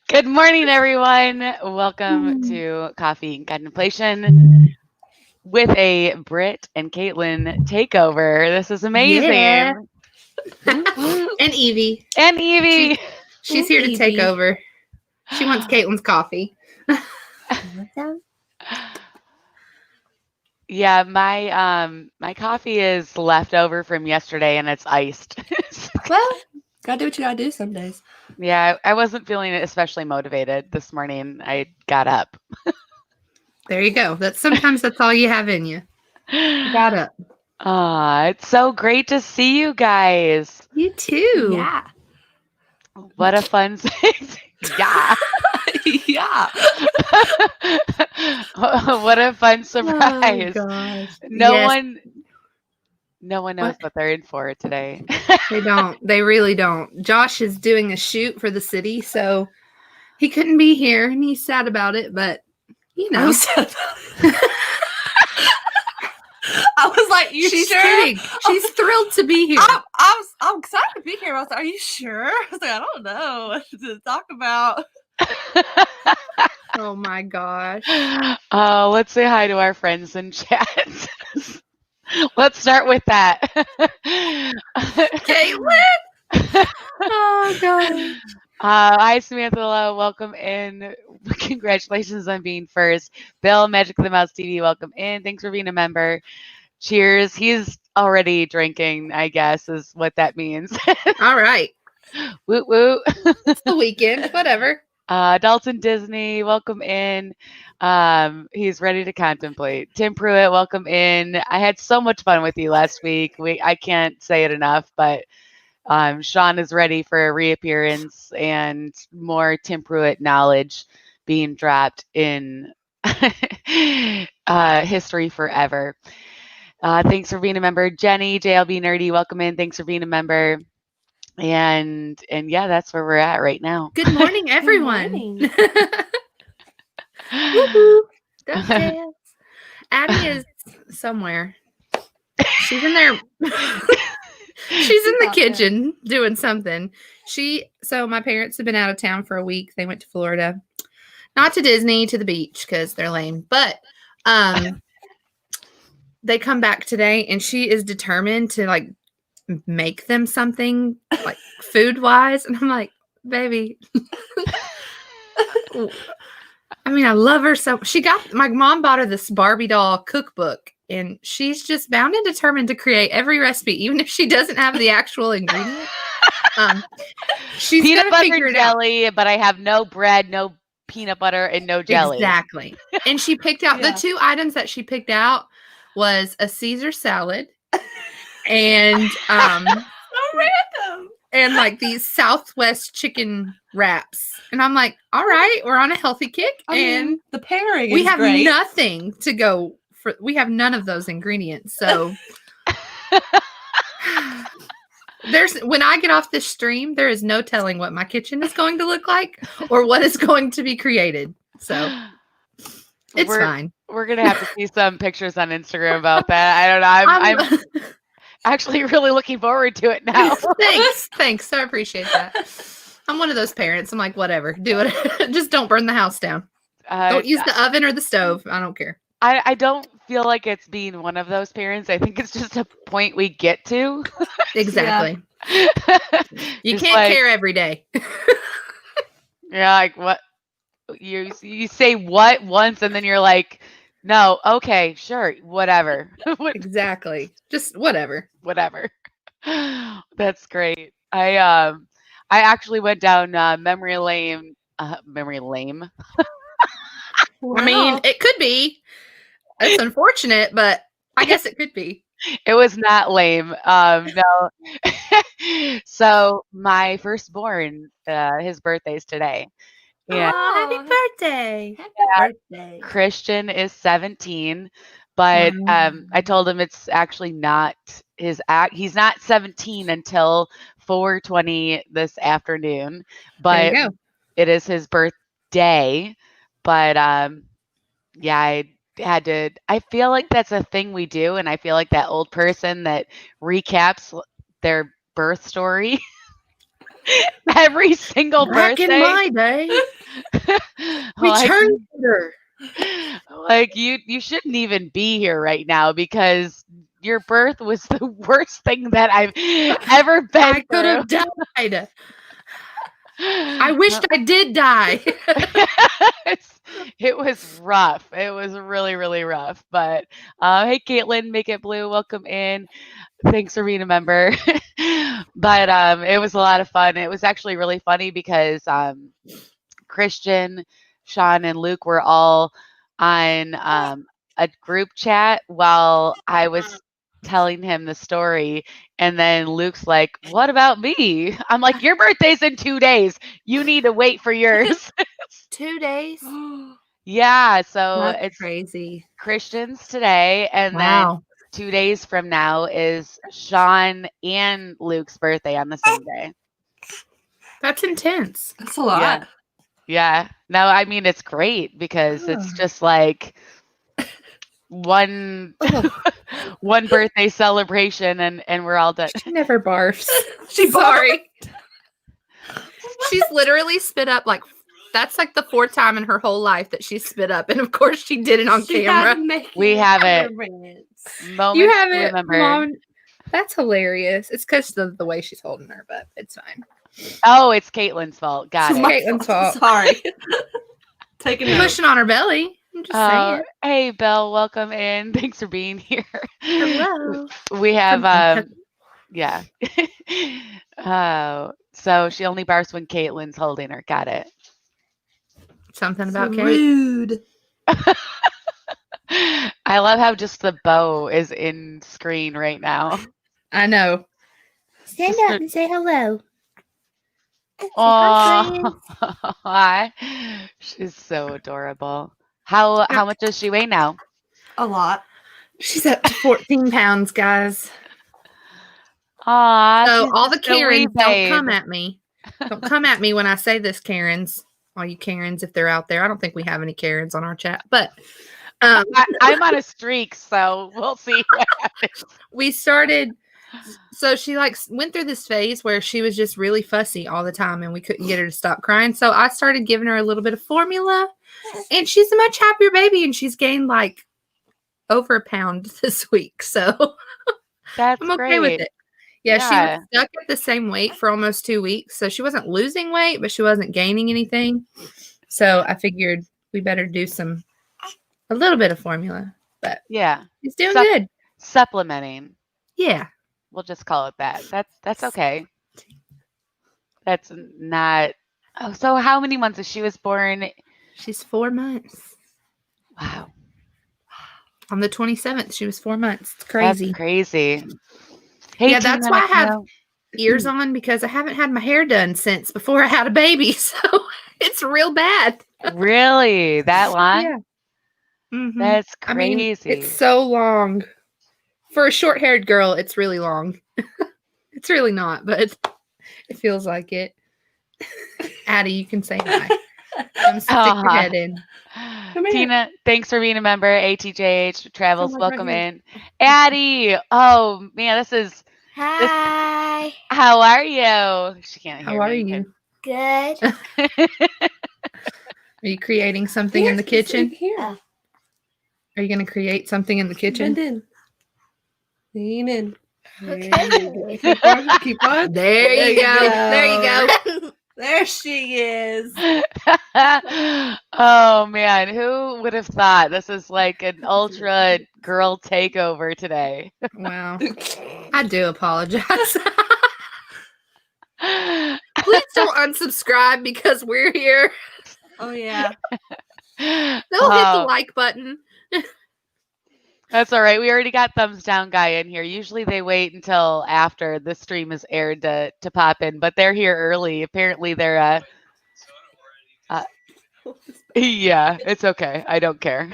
Good morning, everyone. Welcome to Coffee and Contemplation with a Britt and Caitlin takeover. This is Yeah. amazing. And Evie. And Evie. She's here to take over. She wants Caitlin's coffee. Yeah, my coffee is left over from yesterday and it's iced. Well, gotta do what you gotta do some days. Yeah, I wasn't feeling especially motivated this morning. I got up. There you go. Sometimes that's all you have in you. You got up. It's so great to see you guys. You too. Yeah. What a fun yeah. Yeah. What a fun surprise. Oh, gosh. No Yes. one knows what they're in for today. They don't. They really don't. Josh is doing a shoot for the city, so he couldn't be here, and he's sad about it, but, you know. I'm sad about it. I was like, She's sure? kidding. She's thrilled to be here. I'm excited to be here. I was like, are you sure? I was like, I don't know what to talk about. Oh, my gosh. Let's say hi to our friends in chat. Let's start with that. Caitlin! Oh, God. Hi, Samantha. Welcome in. Congratulations on being first. Bill, Magic of the Mouse TV, welcome in. Thanks for being a member. Cheers. He's already drinking, I guess, is what that means. All right. Woot woot. It's the weekend. Whatever. Dalton Disney, welcome in. He's ready to contemplate. Tim Pruitt, welcome in. I had so much fun with you last week. I can't say it enough, but Sean is ready for a reappearance and more Tim Pruitt knowledge being dropped in history forever. Thanks for being a member. Jenny, JLB Nerdy, welcome in. Thanks for being a member. And yeah, that's where we're at right now. Good morning, everyone. Good morning. Woo-hoo. Duck dance. Addie is somewhere. She's in there. She's in the kitchen doing something. So my parents have been out of town for a week. They went to Florida. Not to Disney, to the beach, because they're lame. But they come back today, and she is determined to, like, make them something, like, food-wise. And I'm like, baby. I mean, I love her so. My mom bought her this Barbie doll cookbook, and she's just bound and determined to create every recipe, even if she doesn't have the actual ingredient. She's peanut gonna butter figure and it out. jelly, but I have no bread, no peanut butter, and no jelly. Exactly. And she picked out the two items that she picked out was a Caesar salad and So random. and like these Southwest chicken wraps. And I'm like, all right, we're on a healthy kick. I And mean, the pairing we is have great. nothing to go for. We have none of those ingredients. So when I get off this stream, there is no telling what my kitchen is going to look like or what is going to be created. So it's fine. We're gonna have to see some pictures on Instagram about that. I don't know. I'm actually really looking forward to it now. Thanks. I appreciate that. I'm one of those parents. I'm like, whatever, do it. Just don't burn the house down. Don't use the oven or the stove. I don't care. I don't feel like it's being one of those parents. I think it's just a point we get to. Exactly. You can't care every day. Yeah, like what you say what once and then you're like, no, okay, sure, whatever. Exactly. Just whatever. That's great. I actually went down memory lane. Memory lane. Wow. I mean, it could be. It's unfortunate, but I guess it could be. It was not lame. No. So my firstborn, his birthday's today. Yeah. Oh, happy birthday. Happy birthday. Christian is 17, but I told him it's actually not his act. He's not 17 until 4:20 this afternoon, but it is his birthday. But yeah, I feel like that's a thing we do, and I feel like that old person that recaps their birth story. Every single Back birthday. in my day, we turned her. Like you shouldn't even be here right now because your birth was the worst thing that I've ever been I could have died. I wished I did die. It was rough. It was really, really rough. But hey, Caitlin, Make It Blue, welcome in. Thanks for being a member. But it was a lot of fun. It was actually really funny because Christian, Sean, and Luke were all on a group chat while I was telling him the story. And then Luke's like, "What about me?" I'm like, "Your birthday's in 2 days. You need to wait for yours." 2 days? Yeah, so That's it's crazy. Christian's today, and Wow. then 2 days from now is Sean and Luke's birthday on the same day. That's intense. That's a lot. Yeah. No, I mean it's great because it's just like one one birthday celebration and we're all done. She never barfs. She's Sorry. She's literally spit up like that's like the 4th time in her whole life that she spit up, and of course she did it on camera. We have it. Moments You have to it, remember. Mom. That's hilarious. It's because of the way she's holding her, but it's fine. Oh, it's Caitlin's fault. Got It's it. Caitlin's fault. Sorry. Taking notes. Pushing on her belly. I'm just saying. Hey, Belle, welcome in. Thanks for being here. Hello. We have yeah. So she only barfs when Caitlin's holding her. Got it. Something about Kate. Rude. I love how just the bow is in screen right now. I know. Stand Just up and say hello. Oh, she's so adorable. How much does she weigh now? A lot. She's up to 14 pounds, guys. Aw, So she's all the just a wee Karens, don't babe. come at me. Don't come at me when I say this, Karens. All you Karens, if they're out there. I don't think we have any Karens on our chat, but I'm on a streak, so we'll see what happens. we started. So she like went through this phase where she was just really fussy all the time and we couldn't get her to stop crying. So I started giving her a little bit of formula and she's a much happier baby and she's gained like over a pound this week. So That's I'm okay great. with it. Yeah, she Yeah. was stuck at the same weight for almost 2 weeks. So she wasn't losing weight, but she wasn't gaining anything. So I figured we better do a little bit of formula. But Yeah. it's doing good. Supplementing. Yeah. We'll just call it that. That's okay. That's not. Oh, so how many months is she was born? She's 4 months. Wow. On the 27th, she was 4 months. It's crazy. That's crazy. Hey, Yeah, that's Tina, why I have no. ears on because I haven't had my hair done since before I had a baby. So it's real bad. Really? That long? Yeah. Mhm. That's I mean, crazy. it's so long. For a short-haired girl, it's really long. It's really not, but it feels like it. Addie, you can say hi. Come stick your head in. Come here. Tina, thanks for being a member. ATJH Travels, Come on, right welcome here. in. Addie, oh man, this is. Hi. How are you? She can't hear How are me. you? Good. Are you creating something in the kitchen? Here. Are you going to create something in the kitchen? Bend in. Lean in. Okay. Keep on. Keep on. There you go. There you go. There she is. Oh man, who would have thought this is like an ultra girl takeover today? Wow. I do apologize. Please don't unsubscribe because we're here. Oh yeah. They'll hit the like button. That's all right. We already got thumbs down guy in here. Usually they wait until after the stream is aired to pop in, but they're here early. Apparently they're yeah, it's okay. I don't care.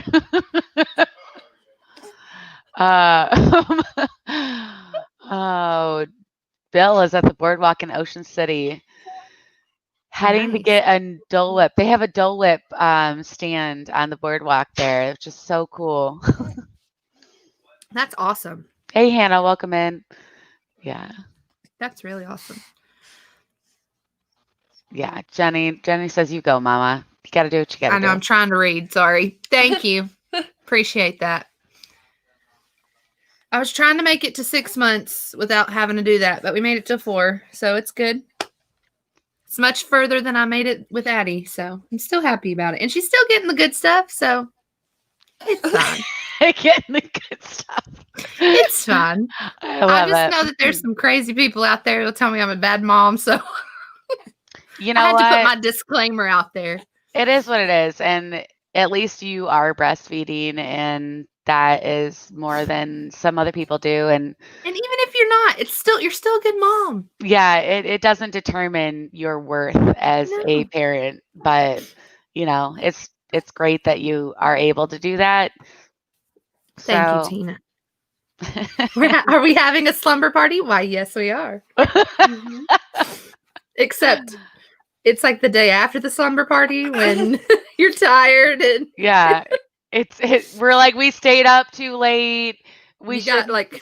Oh, Bill is at the boardwalk in Ocean City. Heading to Nice. get a Dole Whip. They have a Dole Whip stand on the boardwalk there. It's just so cool. That's awesome. Hey, Hannah, welcome in. Yeah. That's really awesome. Yeah, Jenny says you go, Mama. You got to do what you got to do. I know, I'm trying to read. Sorry. Thank you. Appreciate that. I was trying to make it to 6 months without having to do that, but we made it to 4, so it's good. It's much further than I made it with Addie, so I'm still happy about it. And she's still getting the good stuff, so it's fine. Getting the good stuff. It's fine. I just know that there's some crazy people out there who'll tell me I'm a bad mom, so you know I had what? to put my disclaimer out there. It is what it is, and at least you are breastfeeding, and that is more than some other people do. And even if you're not, you're still a good mom. Yeah, it doesn't determine your worth as a parent, but it's great that you are able to do that. Thank you, Tina. Are we having a slumber party? Why, yes, we are. Except it's like the day after the slumber party when you're tired and yeah, we're like, we stayed up too late. We got like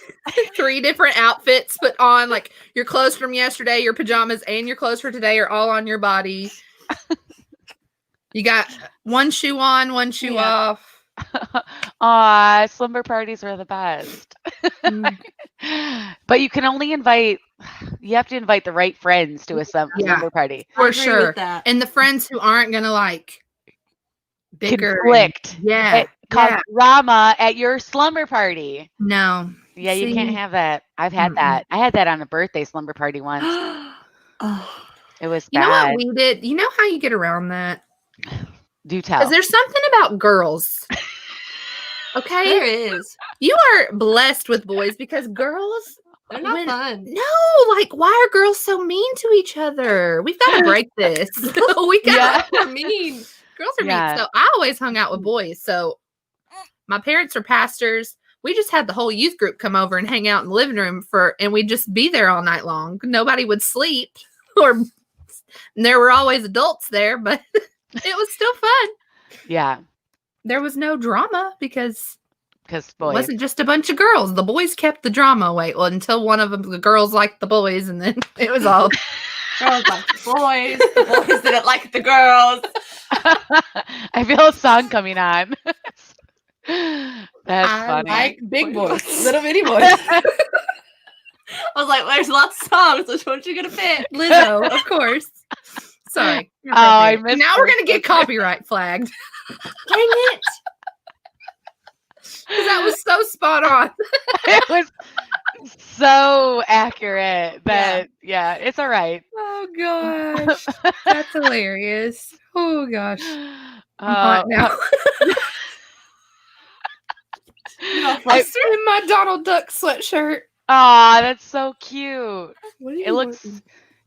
3 different outfits put on, like your clothes from yesterday, your pajamas, and your clothes for today are all on your body. You got one shoe on, one shoe off. Aw, slumber parties were the best. But you can only you have to invite the right friends to a slumber party. For sure. And the friends who aren't going to like bicker. Conflict. Cause drama at your slumber party. No. Yeah, you can't have that. I've had that. I had that on a birthday slumber party once. It was bad. You know what we did? You know how you get around that? Do tell. Because there's something about girls. Okay? There is. You are blessed with boys because girls, they're not fun. No, like, why are girls so mean to each other? We've got to break this. They're mean. Girls are mean. So I always hung out with boys. So my parents are pastors. We just had the whole youth group come over and hang out in the living room and we'd just be there all night long. Nobody would sleep, and there were always adults there, but it was still fun. Yeah. There was no drama because boys. It wasn't just a bunch of girls. The boys kept the drama away. Well, until one of them, the girls liked the boys, and then it was all girls liked the boys. The boys didn't like the girls. I feel a song coming on. That's funny. I like big boys, little bitty boys. I was like, well, there's lots of songs. Which one's you gonna pick? Lizzo, of course. Sorry. I missed. Now we're gonna get copyright flagged. Dang it! That was so spot on. It was so accurate that it's all right. Oh gosh, that's hilarious. Oh gosh, I'm hot now. In my Donald Duck sweatshirt. Aw, that's so cute. It looks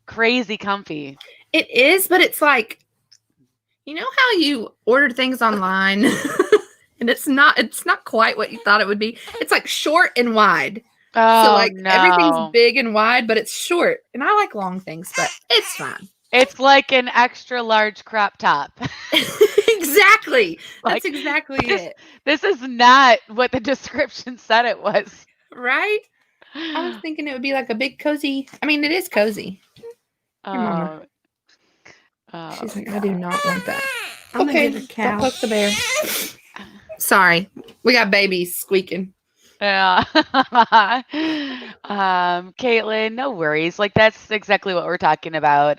crazy comfy. It is, but it's like, you know how you order things online and it's not quite what you thought it would be. It's like short and wide. Oh, so like no. everything's big and wide, but it's short. And I like long things, but it's fine. It's like an extra large crop top. Exactly. That's exactly it. This is not what the description said it was. Right? I was thinking it would be like a big cozy. I mean, it is cozy. She's like, I do not want that. Okay, don't poke the bear. Sorry, we got babies squeaking. Yeah. Caitlin, no worries. Like, that's exactly what we're talking about.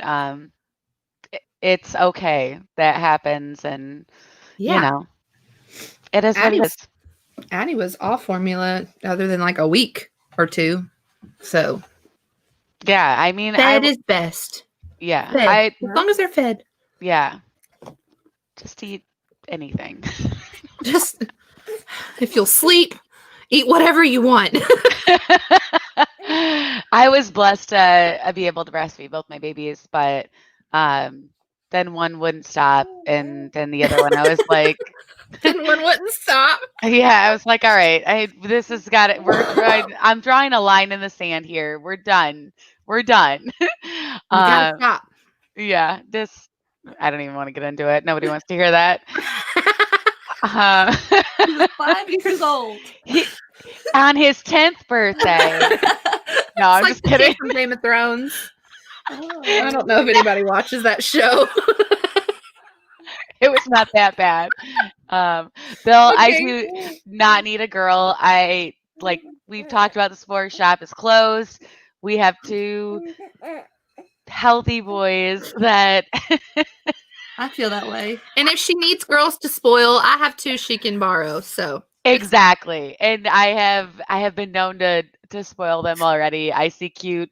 It's okay that happens, and you know, it is what it is. Addie was off formula other than like a week or 2. So yeah, I mean, fed is best. Yeah, as long as they're fed. Yeah, just eat anything. Just if you'll sleep, eat whatever you want. I was blessed to be able to breastfeed both my babies, but then one wouldn't stop, and then the other one, I was like, then one wouldn't stop. Yeah, I was like, all right, this has got it. I'm drawing a line in the sand here. We're done. You gotta stop. Yeah, I don't even want to get into it. Nobody wants to hear that. He's 5 years old. On his 10th birthday. No, I'm just kidding. From Game of Thrones. I don't know if anybody watches that show. It was not that bad. Bill, I Okay. do not need a girl. We've talked about this before. Shop is closed. We have 2 healthy boys that I feel that way. And if she needs girls to spoil, I have 2 she can borrow. So exactly. And I have been known to spoil them already. I see cute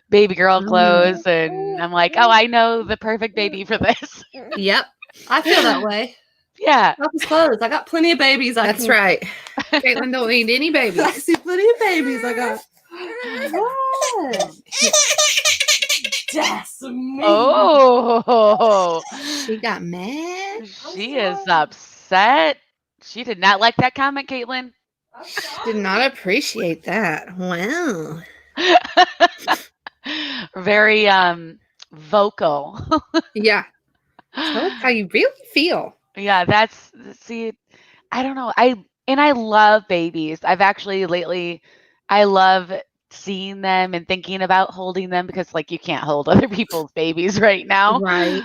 baby girl clothes and I'm like, "Oh, I know the perfect baby for this." Yep. I feel that way. Yeah. Help is closed. I got plenty of babies. That's right. Caitlin don't need any I babies. see plenty of babies. I got. What? Jasmine. Oh. She got mad. She is upset. She did not like that comment, Caitlin. Did not appreciate that. Wow. Very vocal. Yeah. Tell us how you really feel. Yeah, I don't know. I love babies. I've actually lately I love seeing them and thinking about holding them because like you can't hold other people's babies right now. Right.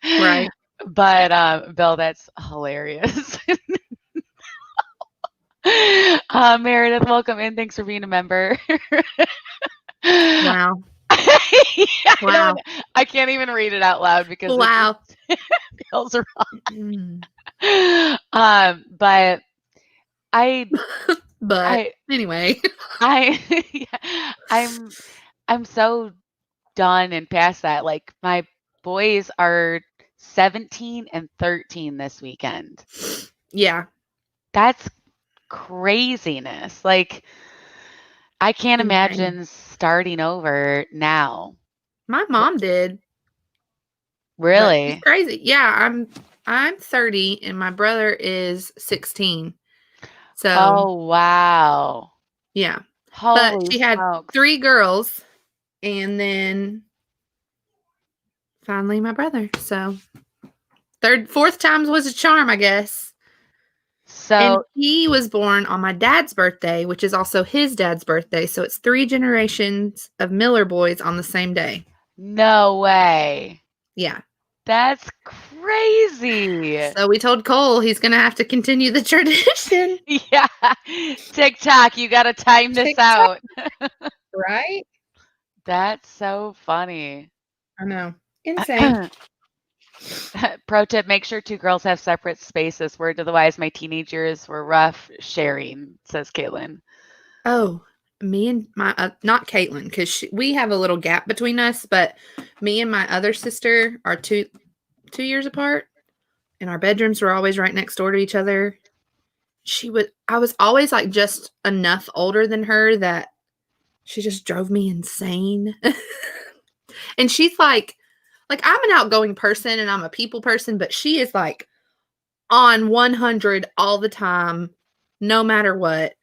Right. But Bill, that's hilarious. Meredith, welcome in. Thanks for being a member. Wow. Yeah, Wow. I can't even read it out loud because Wow. it feels wrong. Mm. But I Anyway. I'm so done and past that. Like my boys are 17 and 13 this weekend. Yeah. That's craziness. Like I can't Insane. imagine starting over now. My mom did. Really? It's crazy. Yeah, I'm 30 and my brother is 16. So Oh wow. yeah. Holy But she had smokes. 3 girls and then finally my brother. So fourth times was a charm, I guess. And So he was born on my dad's birthday, which is also his dad's birthday. So it's 3 generations of Miller boys on the same day. no way. Yeah. That's crazy. So we told Cole he's going to have to continue the tradition. Yeah. TikTok, you got to time this TikTok. out. Right? That's so funny. I know. Insane. Pro tip, make sure 2 girls have separate spaces. Word to the wise, my teenage years were rough sharing, says Caitlin. Oh, me and my, not Caitlin, because we have a little gap between us, but me and my other sister are 2 years apart, and our bedrooms were always right next door to each other. I was always like just enough older than her that she just drove me insane. And she's like I'm an outgoing person and I'm a people person, but she is like on 100 all the time, no matter what.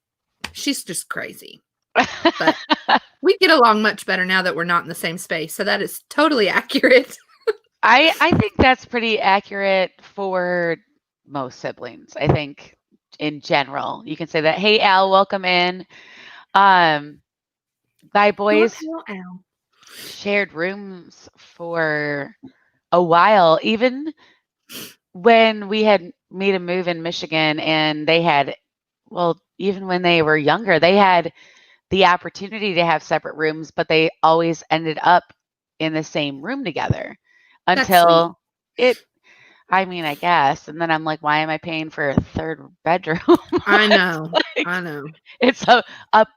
She's just crazy. But we get along much better now that we're not in the same space. So that is totally accurate. I think that's pretty accurate for most siblings. I think in general, you can say that. Hey, Al, welcome in. My boys Al. shared rooms for a while, even when we had made a move in Michigan and they had, well, even when they were younger, they had the opportunity to have separate rooms, but they always ended up in the same room together until I guess. And then I'm like, why am I paying for a 3rd bedroom? I know. I know. It's a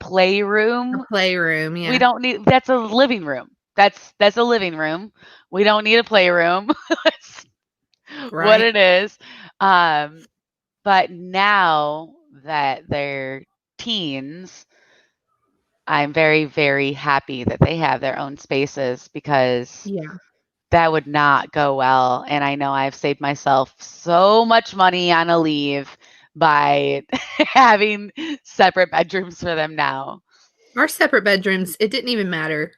playroom. A playroom, yeah. We don't need, that's a living room. That's a living room. We don't need a playroom. That's what it is. But now that they're teens, I'm very, very happy that they have their own spaces because that would not go well. And I know I've saved myself so much money on a leave by having separate bedrooms for them now. Our separate bedrooms, it didn't even matter.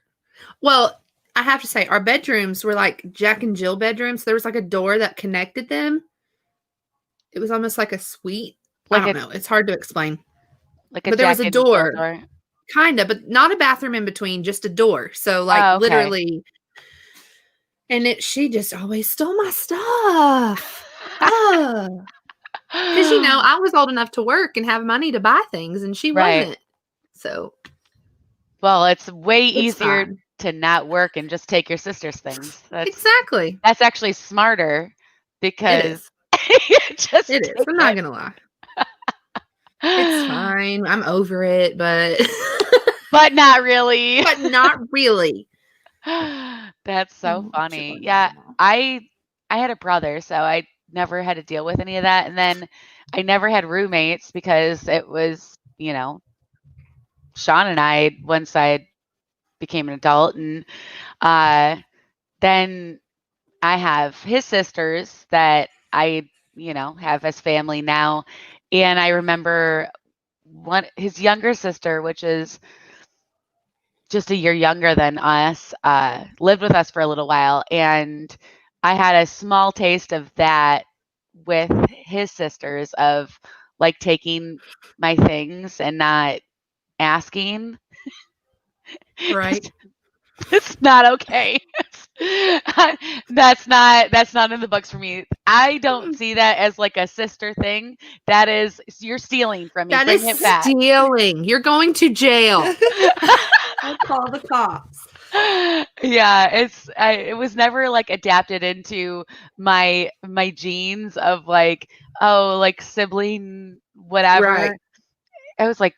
Well, I have to say, our bedrooms were like Jack and Jill bedrooms. There was like a door that connected them. It was almost like a suite. I don't know. It's hard to explain. Like a but there was Jack a and Jill door. door. Kind of, but not a bathroom in between, just a door. So like Oh, okay. literally, and she just always stole my stuff. Because I was old enough to work and have money to buy things, and she Right. wasn't. So, well, it's way it's easier fine. to not work and just take your sister's things. Exactly. That's actually smarter It because is. just It is. take I'm not it. gonna lie. It's fine. I'm over it, but But not really. but not really. That's so funny. Yeah, I had a brother, so I never had to deal with any of that. And then I never had roommates because it was, Sean and I once I became an adult, and then I have his sisters that I, have as family now. And I remember his younger sister, which is just a year younger than us, lived with us for a little while. And I had a small taste of that with his sisters of like taking my things and not asking. Right. It's not okay. That's not in the books for me. I don't see that as like a sister thing. That is, you're stealing from me. That Bring is it back. stealing. You're going to jail. I'll call the cops. Yeah, it was never like adapted into my genes of like, oh, like sibling whatever. Right. I was like,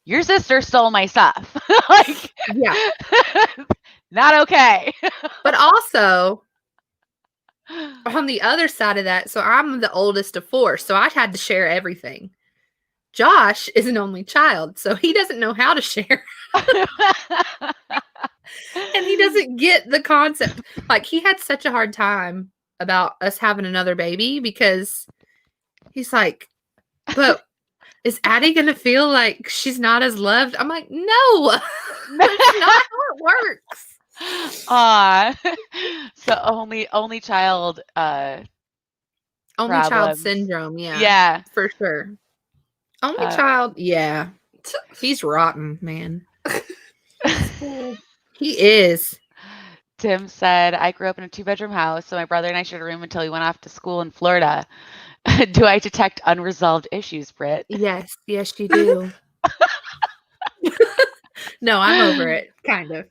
your sister stole my stuff. Like, Yeah. not okay. But also, on the other side of that, so I'm the oldest of 4, so I had to share everything. Josh is an only child, so he doesn't know how to share. And he doesn't get the concept. Like, he had such a hard time about us having another baby because he's like, but is Addie going to feel like she's not as loved? I'm like, no, that's not how it works. So only child Only problems. child syndrome, yeah. Yeah. For sure. Only child, yeah. He's rotten, man. He is. Tim said, I grew up in a 2-bedroom house, so my brother and I shared a room until we went off to school in Florida. Do I detect unresolved issues, Britt? Yes, you do. No, I'm over it, kind of.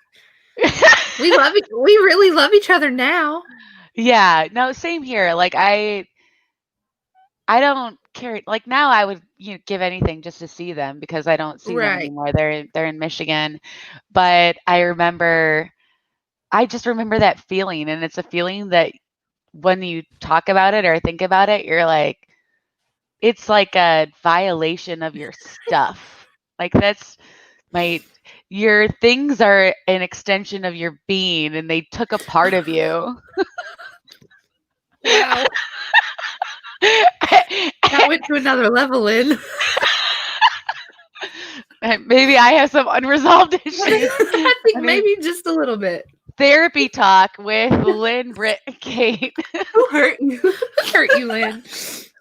We really love each other now. Yeah, no, same here. Like I don't care. Like now I would give anything just to see them because I don't see them anymore. They're in Michigan. But I just remember that feeling, and it's a feeling that when you talk about it or think about it, you're like, it's like a violation of your stuff. Like your things are an extension of your being, and they took a part of you. Wow. That went to another level, Lynn. Maybe I have some unresolved issues. I think maybe just a little bit. Therapy talk with Lynn, Britt, and Kate. Who hurt you? Hurt you, Lynn.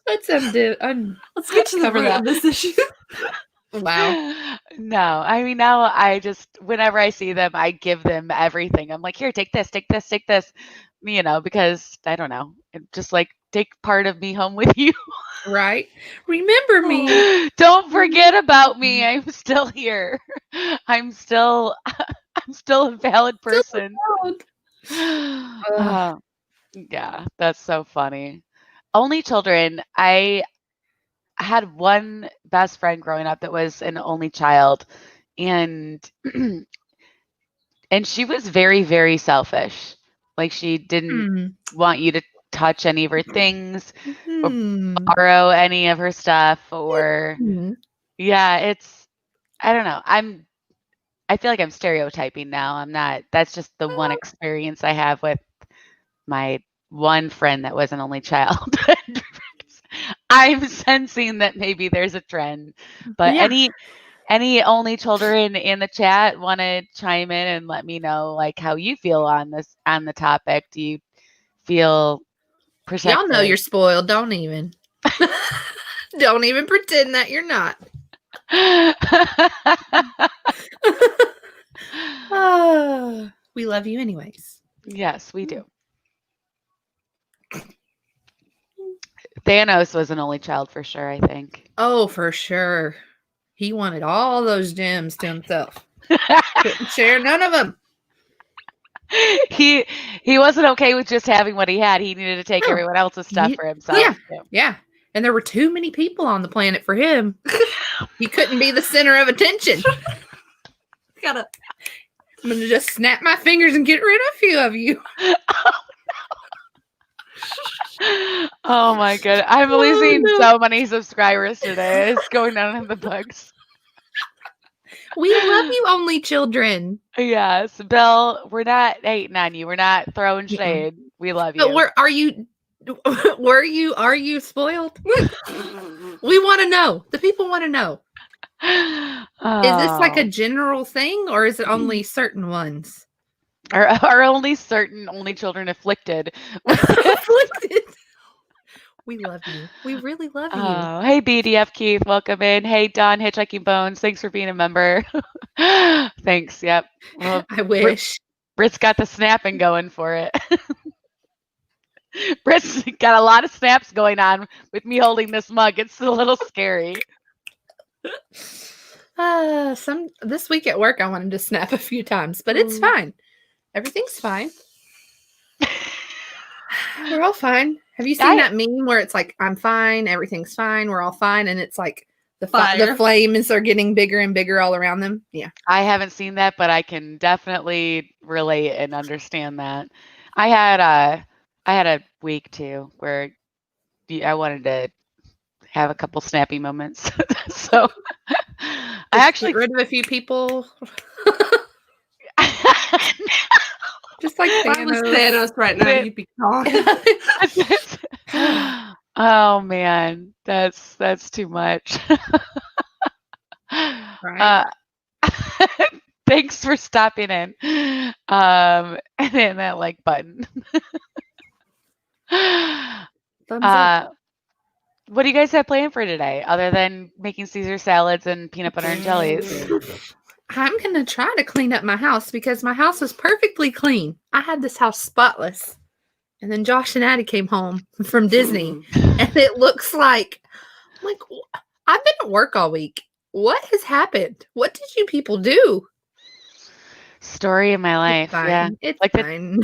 Let's get to the root of this issue. Wow. No, I mean, now I just, whenever I see them, I give them everything. I'm like, here, take this, take this, take this, because I don't know, just like take part of me home with you. Right. Remember me. Don't forget about me. I'm still here. I'm still a valid person. Yeah, that's so funny. Only children. I had one best friend growing up that was an only child, and she was very, very selfish. Like she didn't want you to touch any of her things or borrow any of her stuff or yeah, I don't know. I feel like I'm stereotyping now. I'm not. That's just the one experience I have with my one friend that was an only child. I'm sensing that maybe there's a trend, but any only children in the chat want to chime in and let me know like how you feel on the topic. Do you feel protected? Y'all know you're spoiled. Don't even pretend that you're not. We love you anyways. Yes, we do. Thanos was an only child for sure, I think. Oh, for sure. He wanted all those gems to himself. Couldn't share none of them. He wasn't okay with just having what he had. He needed to take No. everyone else's stuff for himself. Yeah. too. Yeah. And there were too many people on the planet for him. He couldn't be the center of attention. I'm going to just snap my fingers and get rid of a few of you. Oh my god. I'm losing so many subscribers today. It's going down in the books. We love you, only children. Yes. Bill, we're not hating on you. We're not throwing shade. We love you. But are you spoiled? We want to know. The people want to know. Is this like a general thing, or is it only certain ones? Are only children afflicted? Afflicted. We love you. We really love you. Hey, BDF Keith, welcome in. Hey, Don Hitchhiking Bones, thanks for being a member. Thanks. Yep. Well, I wish. Britt's got the snapping going for it. Britt's got a lot of snaps going on with me holding this mug. It's a little scary. This week at work I wanted to snap a few times, but it's fine. Everything's fine. We're all fine. Have you seen that meme where it's like, I'm fine, everything's fine, we're all fine, and it's like the flames are getting bigger and bigger all around them? Yeah. I haven't seen that, but I can definitely relate and understand that. I had a week too where I wanted to have a couple snappy moments. So I actually get rid of a few people. Just like Thanos. If I was Thanos right now, you'd be gone. Oh man, that's too much. Right. Thanks for stopping in. And then that like button. Thumbs up. What do you guys have planned for today, other than making Caesar salads and peanut butter and jellies? I'm going to try to clean up my house because my house is perfectly clean. I had this house spotless. And then Josh and Addie came home from Disney. And it looks like, I've been at work all week. What has happened? What did you people do? Story of my life. It's fine. Yeah. It's like fine.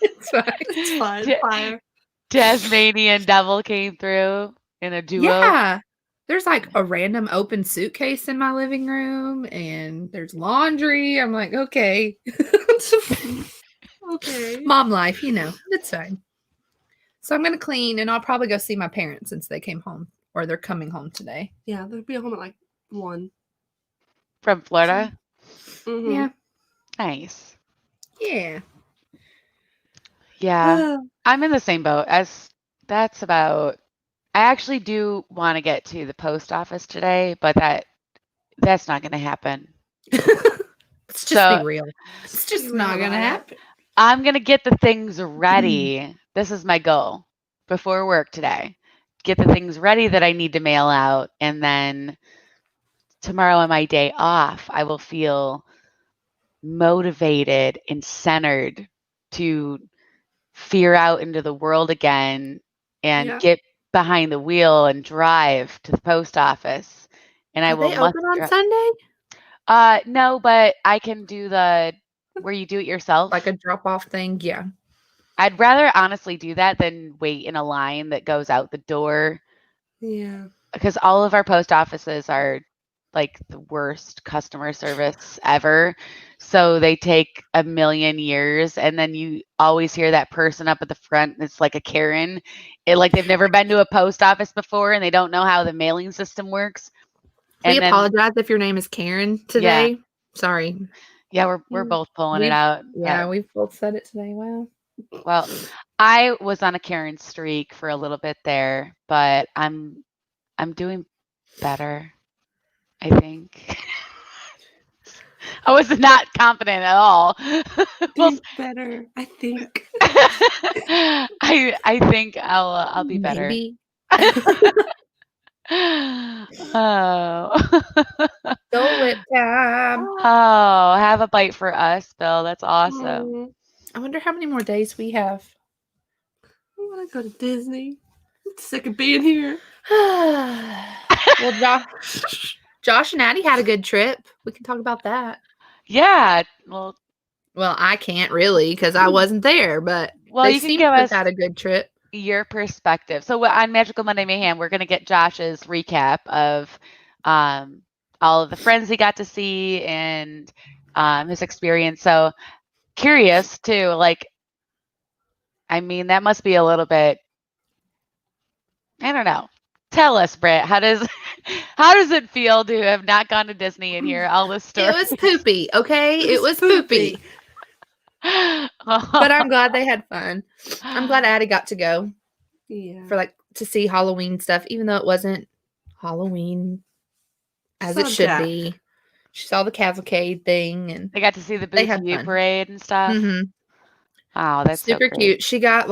It's fine. It's fine. Fire. Tasmanian devil came through in a duo. Yeah. There's like a random open suitcase in my living room and there's laundry. I'm like, okay. Okay. Mom life, it's fine. So I'm going to clean and I'll probably go see my parents since they came home or they're coming home today. Yeah, they'll be home at like 1. From Florida? Mm-hmm. Yeah. Nice. Yeah. Yeah. I'm in the same boat as that's about. I actually do want to get to the post office today, but that's not going to happen. Let's just be real. It's just not going to happen. I'm going to get the things ready. This is my goal before work today. Get the things ready that I need to mail out. And then tomorrow on my day off, I will feel motivated and centered to fear out into the world again and get behind the wheel and drive to the post office. And I will. They open on Sunday? No, but I can do the where you do it yourself, like a drop off thing. Yeah, I'd rather honestly do that than wait in a line that goes out the door. Yeah, because all of our post offices are like the worst customer service ever. So they take a million years, and then you always hear that person up at the front. It's like a Karen. Like they've never been to a post office before, and they don't know how the mailing system works. We apologize if your name is Karen today. Yeah. Sorry. Yeah, we're both pulling it out. Yeah, we've both said it today. Wow. Well, I was on a Karen streak for a little bit there, but I'm doing better, I think. I was not confident at all. Better, I think. I think I'll be better. Maybe. Oh. Dole Whip time. Oh, have a bite for us, Bill. That's awesome. I wonder how many more days we have. I want to go to Disney. I'm sick of being here. Well, Josh and Addie had a good trip. We can talk about that. Yeah. Well, I can't really because I wasn't there, but they you can seem give to have us had a good trip. your perspective. So on Magical Monday Mayhem, we're going to get Josh's recap of all of the friends he got to see and his experience. So curious too, like, I mean, that must be a little bit, I don't know. Tell us, Britt, how does it feel to have not gone to Disney and hear all this story? It was poopy, okay? It was poopy. But I'm glad they had fun. I'm glad Addie got to go. Yeah. For to see Halloween stuff, even though it wasn't Halloween as it should be. She saw the cavalcade thing, and they got to see the Booty parade and stuff. Mm-hmm. Oh, that's super so cute. She got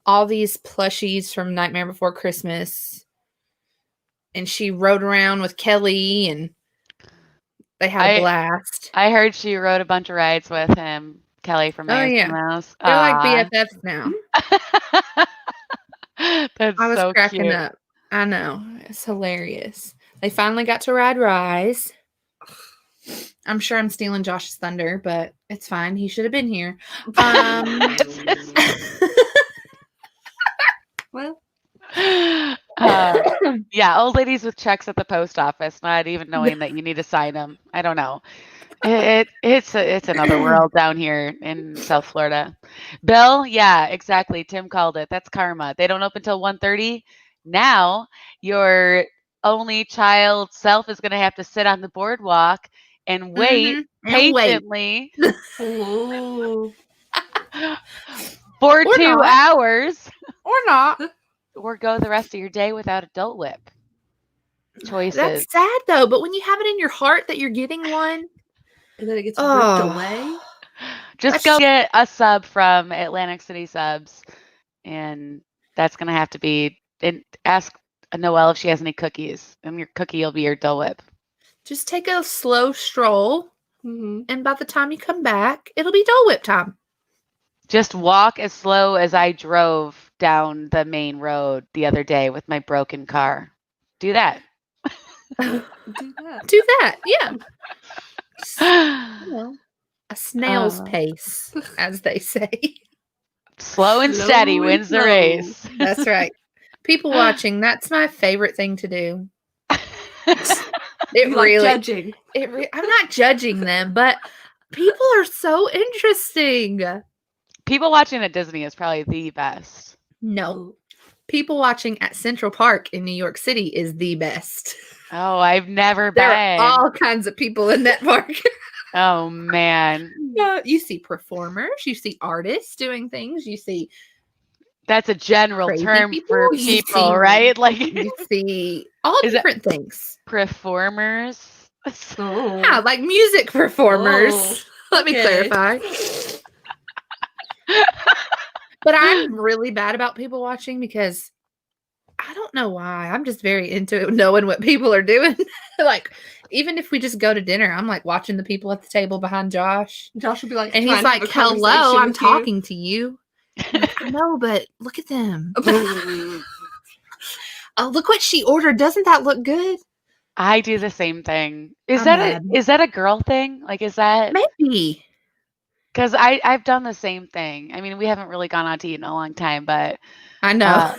all these plushies from Nightmare Before Christmas, and she rode around with Kelly, and they had a blast. I heard she rode a bunch of rides with him, Kelly from Mayor's Mouse. They're like BFFs now. That's I was so cracking cute. up. I know. It's hilarious. They finally got to ride Rise. I'm sure I'm stealing Josh's thunder, but it's fine. He should have been here. Well. Yeah, old ladies with checks at the post office, not even knowing that you need to sign them. I don't know. It's another world down here in South Florida. Bill, yeah, exactly. Tim called it. That's karma. They don't open till 1:30. Now your only child self is going to have to sit on the boardwalk and wait patiently for 2 hours. Or not. Or go the rest of your day without a Dole Whip. Choices. That's sad, though. But when you have it in your heart that you're getting one. And then it gets ripped away. Just go get a sub from Atlantic City Subs. And that's going to have to be, and ask Noelle if she has any cookies. And your cookie will be your Dole Whip. Just take a slow stroll. Mm-hmm. And by the time you come back, it'll be Dole Whip time. Just walk as slow as I drove down the main road the other day with my broken car. Do that. Do that. Yeah. A snail's pace, as they say. Slow and steady wins the race. That's right. People watching, that's my favorite thing to do. Judging. I'm not judging them, but people are so interesting. People watching at Disney is probably the best. No. People watching at Central Park in New York City is the best. Oh, I've never been. There are all kinds of people in that park. Oh, man. You see performers. You see artists doing things. You see... That's a general term for people, right? Like you see all different things. Performers. Yeah, like music performers. Let me clarify. But I'm really bad about people watching because I don't know why. I'm just very into knowing what people are doing. Like, even if we just go to dinner, I'm like watching the people at the table behind Josh. Josh would be like, and he's like, "Hello, I'm talking to you." Like, I know, but look at them. Oh, look what she ordered. Doesn't that look good? I do the same thing. Is that a girl thing? Like, is that maybe? Because I've done the same thing. I mean, we haven't really gone out to eat in a long time, but I know.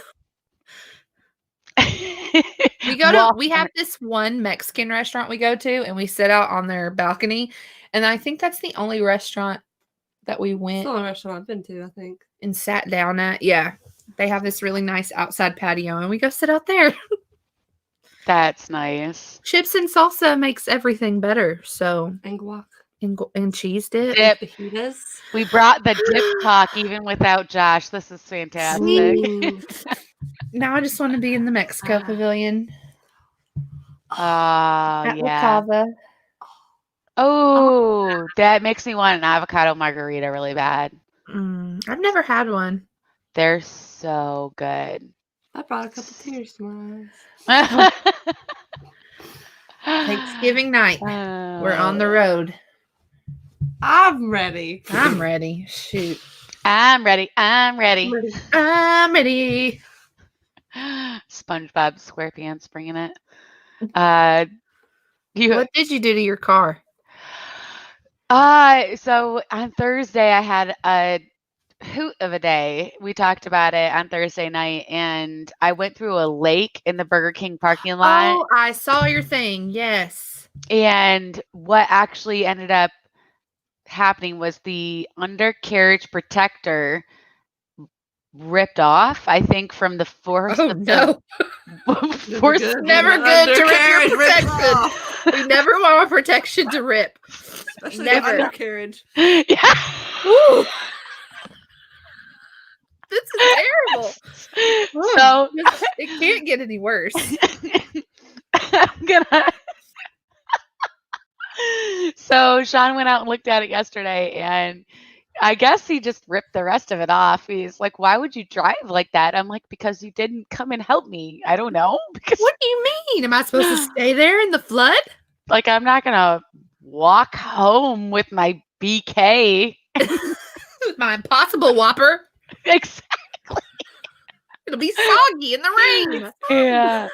We have this one Mexican restaurant we go to, and we sit out on their balcony, and I think that's the only restaurant that we went. It's the only restaurant I've been to, I think. And sat down at. Yeah. They have this really nice outside patio, and we go sit out there. That's nice. Chips and salsa makes everything better. So and guac. And cheese dip. Fajitas. We brought the dip talk even without Josh. This is fantastic. Now I just want to be in the Mexico pavilion. At La Cava. Oh, that makes me want an avocado margarita really bad. I've never had one. They're so good. I brought a couple tears to my eyes. Thanksgiving night. We're on the road. I'm ready. I'm ready. Shoot. I'm ready. I'm ready. I'm ready. SpongeBob SquarePants bringing it. What did you do to your car? So on Thursday I had a hoot of a day. We talked about it on Thursday night, and I went through a lake in the Burger King parking lot. Oh, I saw your thing. Yes. And what actually ended up happening was the undercarriage protector ripped off, I think, from the force Oh, of no. the force. Never good to rip your protection. We never want our protection to rip. Especially Never. the undercarriage. Yeah. Ooh. This is terrible. So It can't get any worse. I'm gonna. So Sean went out and looked at it yesterday, and I guess he just ripped the rest of it off. He's like, "Why would you drive like that?" I'm like, "Because you didn't come and help me." I don't know. Because What do you mean? Am I supposed to stay there in the flood? like I'm not gonna walk home with my BK. With my Impossible Whopper. Exactly. It'll be soggy in the rain. Yeah.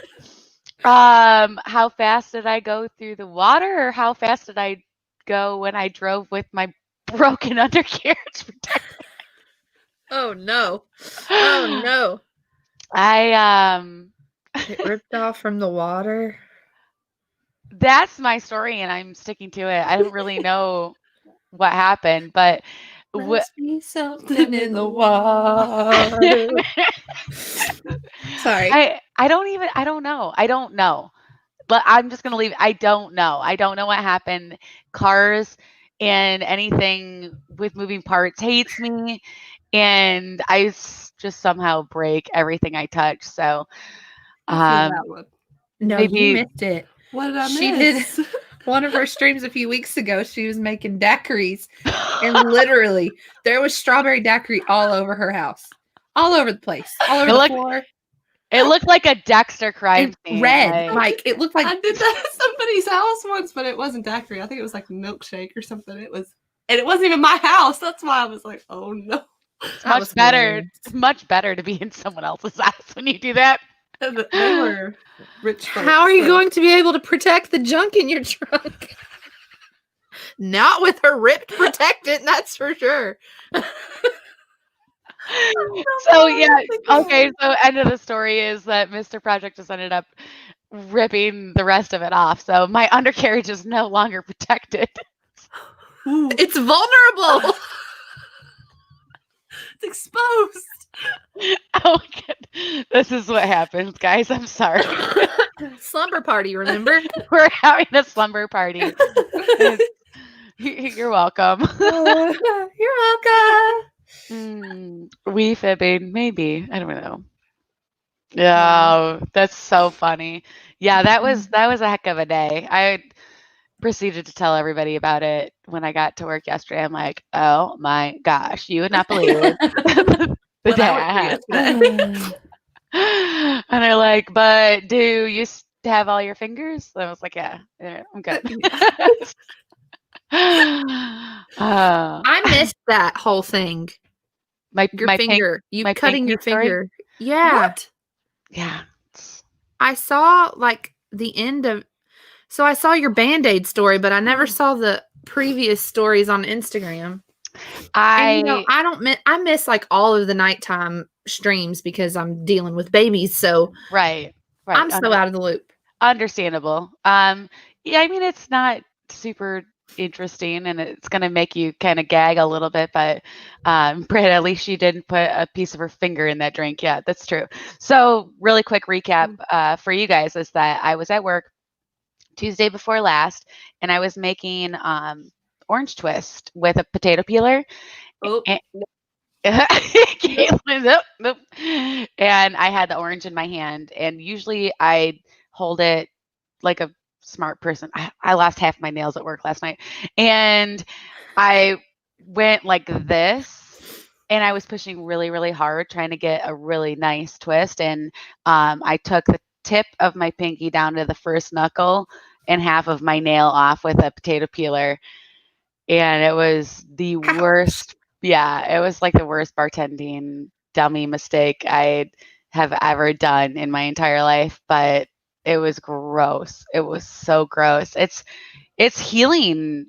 How fast did I go through the water, or how fast did I go when I drove with my broken undercarriage protector? Oh no. Oh no. It ripped off from the water. That's my story, and I'm sticking to it. I don't really know what happened, but Must be something in the water. Sorry. I don't know. But I'm just going to leave. I don't know. I don't know what happened. Cars and anything with moving parts hates me, and I just somehow break everything I touch. So I feel that one. No, maybe- you missed it. What did I miss? She did one of her streams a few weeks ago. She was making daiquiris, and literally there was strawberry daiquiri all over her house, all over the place, all over the floor. It looked like a Dexter crime scene. Red, like it looked like I did that at somebody's house once, but it wasn't daiquiri. I think it was like milkshake or something. It wasn't even my house. That's why I was like, oh no. It's much better. It's much better to be in someone else's house when you do that. They were rich folks. How are you going to be able to protect the junk in your trunk? Not with her ripped protectant, that's for sure. So yeah, okay. So end of the story is that Mr. Project just ended up ripping the rest of it off. So my undercarriage is no longer protected. It's vulnerable. It's exposed. Oh my god, this is what happens, guys. I'm sorry. Slumber party, remember? We're having a slumber party. You're welcome. You're welcome. We fibbing, maybe. I don't know. Yeah, that's so funny. Yeah, that was a heck of a day. I proceeded to tell everybody about it when I got to work yesterday. I'm like, oh my gosh, you would not believe the day I had. And they're like, but do you have all your fingers? And I was like, yeah, I'm good. I missed that whole thing. My finger. You my cutting your story? finger. Yeah. What? Yeah. I saw like the end of. So I saw your Band-Aid story, but I never saw the previous stories on Instagram. I miss like all of the nighttime streams because I'm dealing with babies. So right. I'm so out of the loop. Understandable. Yeah, I mean it's not super interesting and it's gonna make you kind of gag a little bit, but Britt, at least she didn't put a piece of her finger in that drink. Yeah, that's true. So really quick recap for you guys is that I was at work Tuesday before last and I was making orange twist with a potato peeler. Oh. And I had the orange in my hand, and usually I hold it like a smart person. I lost half my nails at work last night, and I went like this, and I was pushing really, really hard trying to get a really nice twist. And I took the tip of my pinky down to the first knuckle and half of my nail off with a potato peeler. And it was the worst. Yeah, it was like the worst bartending dummy mistake I have ever done in my entire life. But it was gross. It was so gross. It's healing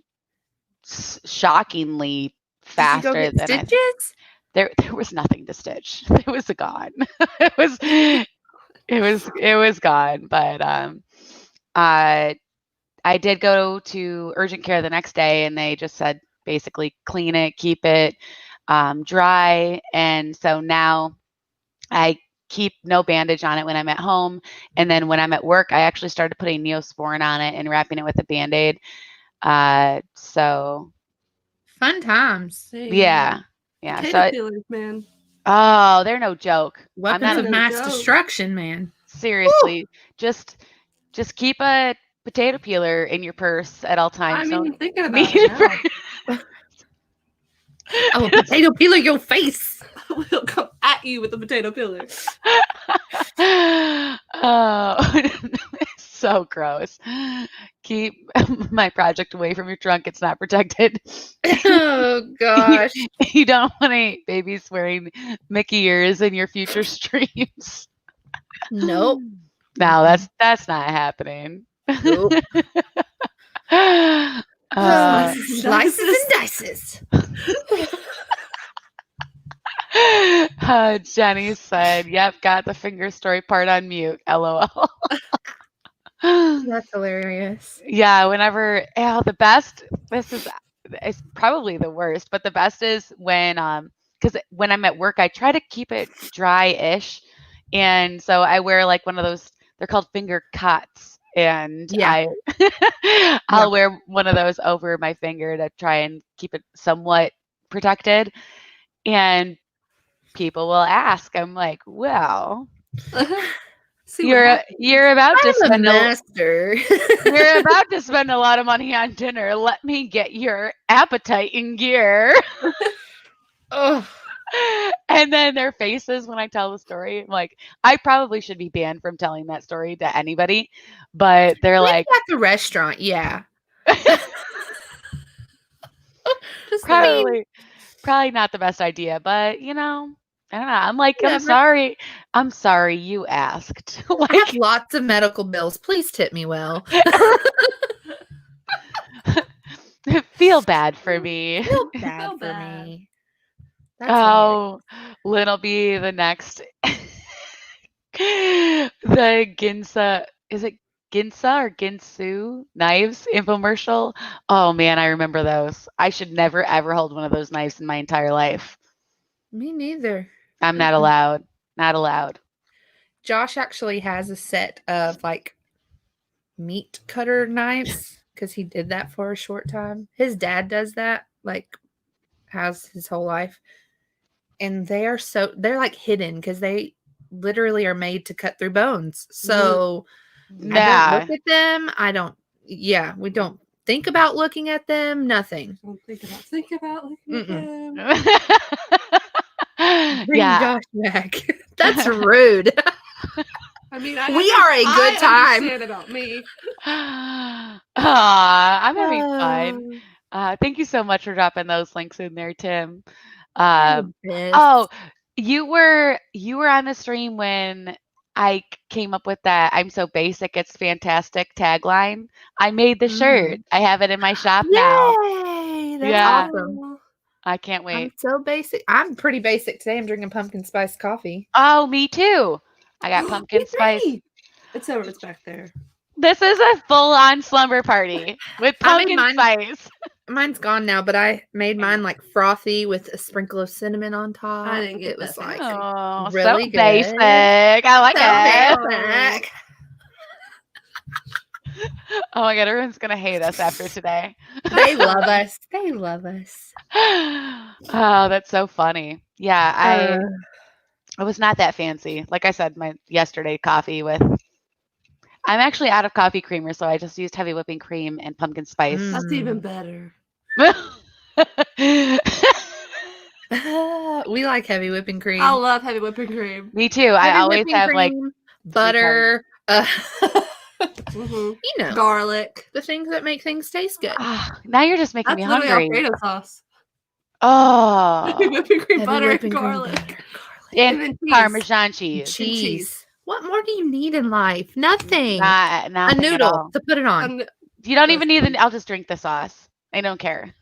shockingly Did you go faster get than I. stitches? There was nothing to stitch. It was gone. it was gone. But I did go to urgent care the next day, and they just said basically clean it, keep it dry. And so now I keep no bandage on it when I'm at home. And then when I'm at work, I actually started putting Neosporin on it and wrapping it with a Band-Aid. So fun times. yeah. Potato peelers, man. Oh, they're no joke. Weapons of mass destruction, man. Seriously, just keep a potato peeler in your purse at all times. I mean, thinking about it now. Oh, a potato peeler your face. We'll come at you with a potato peeler. Oh, it's so gross. Keep my project away from your trunk. It's not protected. Oh gosh. You don't want any babies wearing Mickey ears in your future streams. Nope. No, that's not happening. Nope. Slices and dices. Jenny said, "Yep, got the finger story part on mute." LOL. That's hilarious. Yeah, whenever the best. This is probably the worst, but the best is when because when I'm at work, I try to keep it dry-ish, and so I wear like one of those. They're called finger cuts, and I'll wear one of those over my finger to try and keep it somewhat protected. And people will ask, I'm like, well, you're about to spend you're about to spend a lot of money on dinner. Let me get your appetite in gear. Oh. And then their faces when I tell the story, I'm like, I probably should be banned from telling that story to anybody, but they're like at the restaurant, yeah. Probably not the best idea, but I don't know. I'm like, Whatever. I'm sorry you asked. I have lots of medical bills. Please tip me well. Feel bad for me. Feel bad for me. That's Lynn will be the next. The Ginsa, is it Ginsa or Ginsu knives infomercial? Oh man, I remember those. I should never ever hold one of those knives in my entire life. Me neither. I'm not allowed. Not allowed. Josh actually has a set of like meat cutter knives because he did that for a short time. His dad does that, like has his whole life. And they're like hidden because they literally are made to cut through bones. So I don't look at them. We don't think about looking at them. Nothing. Don't think about looking at them. Bring Josh back. That's rude. I mean, we are a good time. Understand about me. I'm having fun. Thank you so much for dropping those links in there, Tim. You were on the stream when I came up with that "I'm so basic, it's fantastic" tagline. I made the shirt. I have it in my shop now. Yay! That's awesome. I can't wait. I'm so basic. I'm pretty basic today. I'm drinking pumpkin spice coffee. Oh, me too. I got pumpkin spice. It's over. It's back there. This is a full-on slumber party with pumpkin spice. Mine's gone now, but I made mine like frothy with a sprinkle of cinnamon on top. I didn't get it. Was like really so good. Basic. I like it. Basic. Oh my god, everyone's gonna hate us after today. They love us. They love us. Oh, that's so funny. Yeah, I was not that fancy. Like I said, my yesterday coffee with. I'm actually out of coffee creamer, so I just used heavy whipping cream and pumpkin spice. That's even better. We like heavy whipping cream. I love heavy whipping cream. Me too. I Heavy always whipping have like cream, butter, Mhm. you know, Garlic. the things that make things taste good. now you're just making That's me literally hungry. Alfredo sauce. Oh, Whipping cream, Heavy butter, whipping and cream, garlic. butter, and then cheese. Parmesan cheese. cheese. What more do you need in life? Nothing. A Nothing at noodle all. to put it on. You don't even need I'll just drink the sauce. I don't care.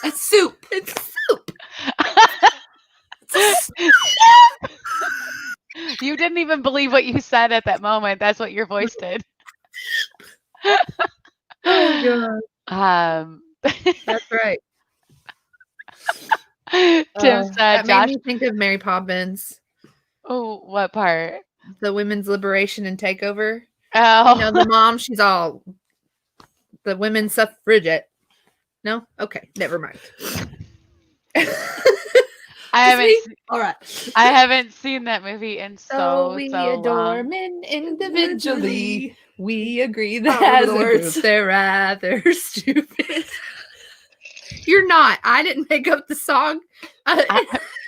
It's soup. It's soup. You didn't even believe what you said at that moment. That's what your voice did. Oh god. That's right. Tim said, That Josh. made me think of Mary Poppins, Oh, what part? the women's liberation and takeover. Oh, You know, the mom, she's all the women's suffragette. No? Okay, never mind. All right. I haven't seen that movie in so we so adore long. men individually. We agree don't that as remember a the group words. they're rather stupid. You're not. I didn't make up the song.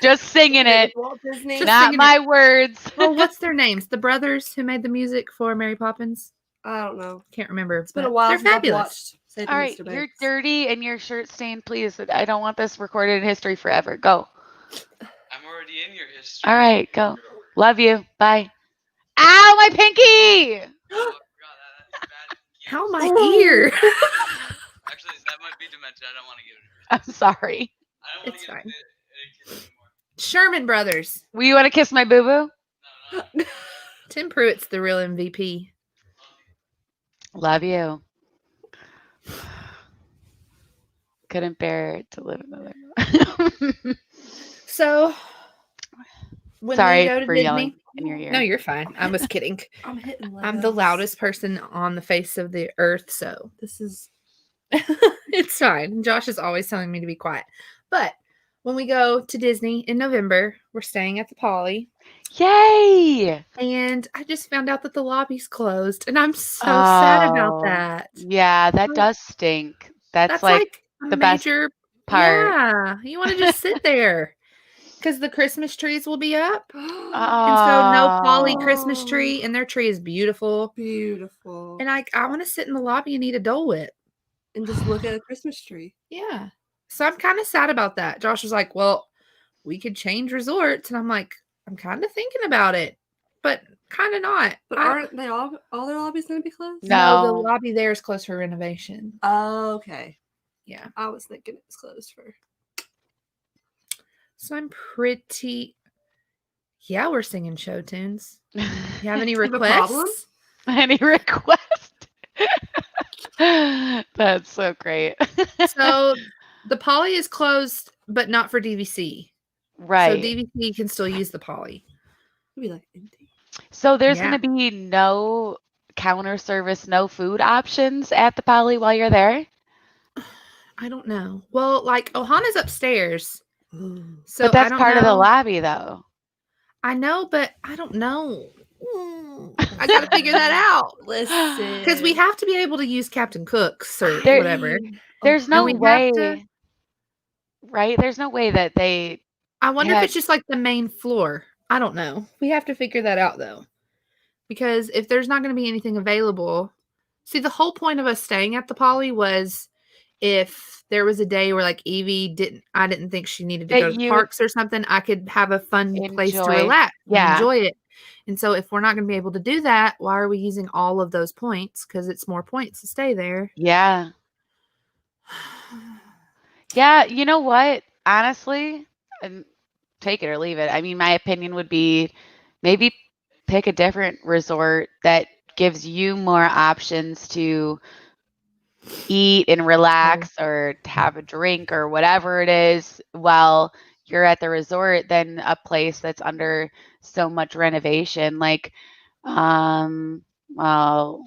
Just singing it, Walt Disney. Just not singing my words. Well, what's their names? The brothers who made the music for Mary Poppins? I don't know. Can't remember. It's been a while They're since I've fabulous. watched Saving All right, Mr. you're Banks. dirty and your shirt stained. Please, I don't want this recorded in history forever. Go. I'm already in your history. All right, go. Love you. Bye. Ow, my pinky! Oh, I forgot that. That's bad. How my ear? Actually, that might be dementia. I don't want to give it. I'm sorry. I don't want It's to give fine. it a kiss anymore. Sherman Brothers. Will you want to kiss my boo boo? No. Tim Pruitt's the real MVP. Love you. Couldn't bear to live another. So, when Sorry we go to for Disney, yelling in your ear. no, you're fine. I was kidding. I'm hitting I'm the Legos. loudest person on the face of the earth, so This is it's fine. Josh is always telling me to be quiet. But when we go to Disney in November, we're staying at the Poly. Yay! And I just found out that the lobby's closed. And I'm so sad about Oh, that. Yeah, that Like, does stink. That's like like a the best major part. Yeah. You want to just sit there. Because the Christmas trees will be up. And so no Poly Christmas Oh. tree. And their tree is beautiful. beautiful. And I want to sit in the lobby and eat a Dole Whip. And just look at a Christmas tree. Yeah. So I'm kind of sad about that. Josh was like, well, we could change resorts. And I'm like, I'm kind of thinking about it, but kind of not. But aren't they all their lobbies going to be closed? No, the No. lobby there is closed for renovation. Oh, okay. Yeah. I was thinking it was closed for. So I'm pretty. Yeah, we're singing show tunes. You have any Have a problem? requests? Any request? That's so great. So the Poly is closed, but not for DVC. Right. So DVC can still use the Poly. It'd be like empty. So there's Yeah. going to be no counter service, no food options at the Poly while you're there? I don't know. Well, like Ohana's upstairs. So But that's I don't part of the know. lobby, though. I know, but I don't know. I got to figure that out. Listen. Because we have to be able to use Captain Cook's or There- whatever. There's no we have way, to- right? There's no way that they. I wonder Yeah. if it's just like the main floor. I don't know. We have to figure that out though. Because if there's not going to be anything available, see, the whole point of us staying at the Poly was if there was a day where like Evie I didn't think she needed to That go to the you parks or something, I could have a fun place to Enjoy. relax and Yeah. enjoy it. And so if we're not going to be able to do that, why are we using all of those points? Because it's more points to stay there. Yeah. Yeah. You know what? Honestly, and take it or leave it. I mean, my opinion would be maybe pick a different resort that gives you more options to eat and relax or have a drink or whatever it is while you're at the resort than a place that's under so much renovation. Like, well,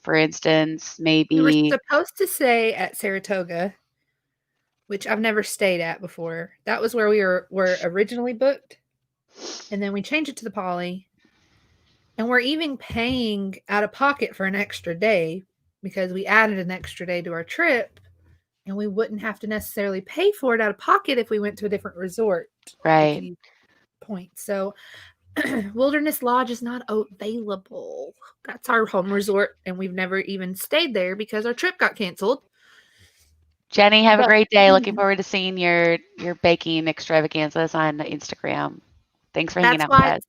for instance, We were maybe supposed to stay at Saratoga, which I've never stayed at before. That was where we were originally booked. And then we changed it to the Poly. And we're even paying out of pocket for an extra day because we added an extra day to our trip. and we wouldn't have to necessarily pay for it out of pocket if we went to a different resort. We Right. could use points. So Wilderness Lodge is not available. That's our home resort, and we've never even stayed there because our trip got canceled. Jenny, have a But- great day. Looking forward to seeing your baking extravaganzas on Instagram. Thanks for hanging That's out with why. us.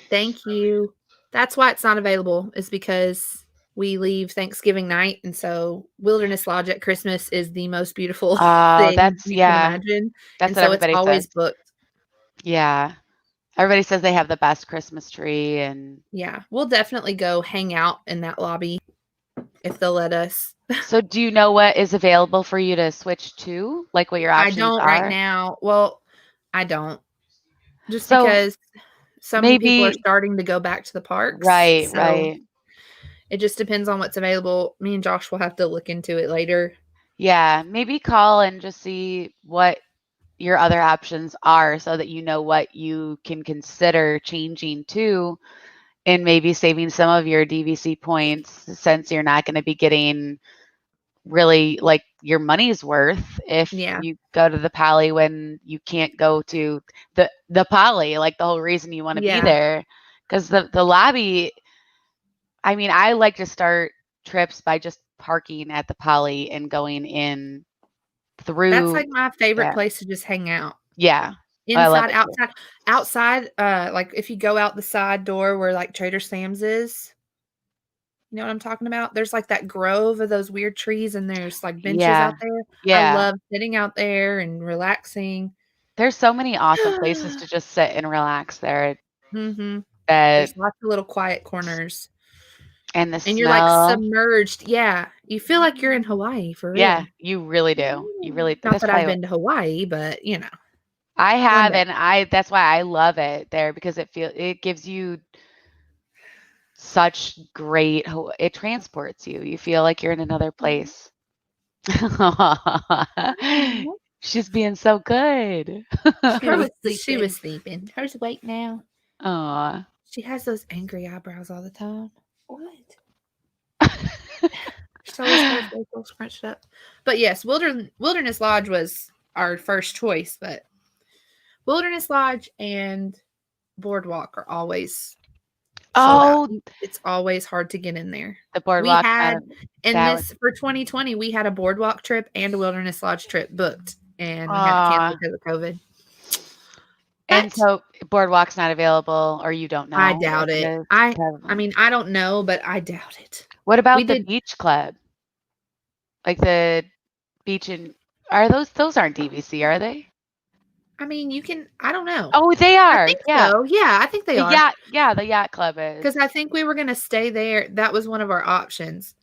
Thank you. That's why it's not available. Is because we leave Thanksgiving night, and so Wilderness Lodge at Christmas is the most beautiful Oh, thing that's you can yeah. imagine. That's And what so it's everybody always says. booked. Yeah. Everybody says they have the best Christmas tree, and Yeah, we'll definitely go hang out in that lobby if they'll let us. so do you know what is available for you to switch to? Like what your I options don't are? right now. Well, I don't. Just So because so many people are maybe starting to go back to the parks. right, So right. it just depends on what's available. Me and Josh will have to look into it later. Yeah, maybe call and just see what your other options are so that you know what you can consider changing to and maybe saving some of your DVC points since you're not going to be getting really like your money's worth if Yeah. you go to the Poly when you can't go to the Poly, like the whole reason you want to Yeah. be there. Because the lobby, I mean, I like to start trips by just parking at the Poly and going in through. That's like my favorite yeah. place to just hang out. Yeah. I love Inside, it too. outside, like if you go out the side door where like Trader Sam's is, you know what I'm talking about? There's like that grove of those weird trees and there's like benches Yeah. out there. Yeah. I love sitting out there and relaxing. There's so many awesome places to just sit and relax there. Mm-hmm. That There's lots of little quiet corners. and the And you're like smell. submerged. Yeah. You feel like you're in Hawaii for real. Yeah, you really do. You really Not that's that I've why been to Hawaii, but you know. I have day. and that's why I love it there because it gives you such great it transports you. You feel like you're in another place. She's being so good. She was sleeping. Hers awake now. Aw. She has those angry eyebrows all the time. What? She's always got her face all scrunched up. But yes, Wilderness Lodge was our first choice, but Wilderness Lodge and Boardwalk are always sold out. It's always hard to get in there. The boardwalk. We had for 2020, we had a Boardwalk trip and a Wilderness Lodge trip booked, and we had to cancel because of COVID. And so Boardwalk's not available, or you don't know? I doubt it. I mean, I don't know, but I doubt it. What about the beach club? Like the beach are those aren't DVC, are they? I mean, you can. I don't know. Oh, they are. I think so. Yeah, I think they are. Yeah, the yacht club is. Because I think we were gonna stay there. That was one of our options.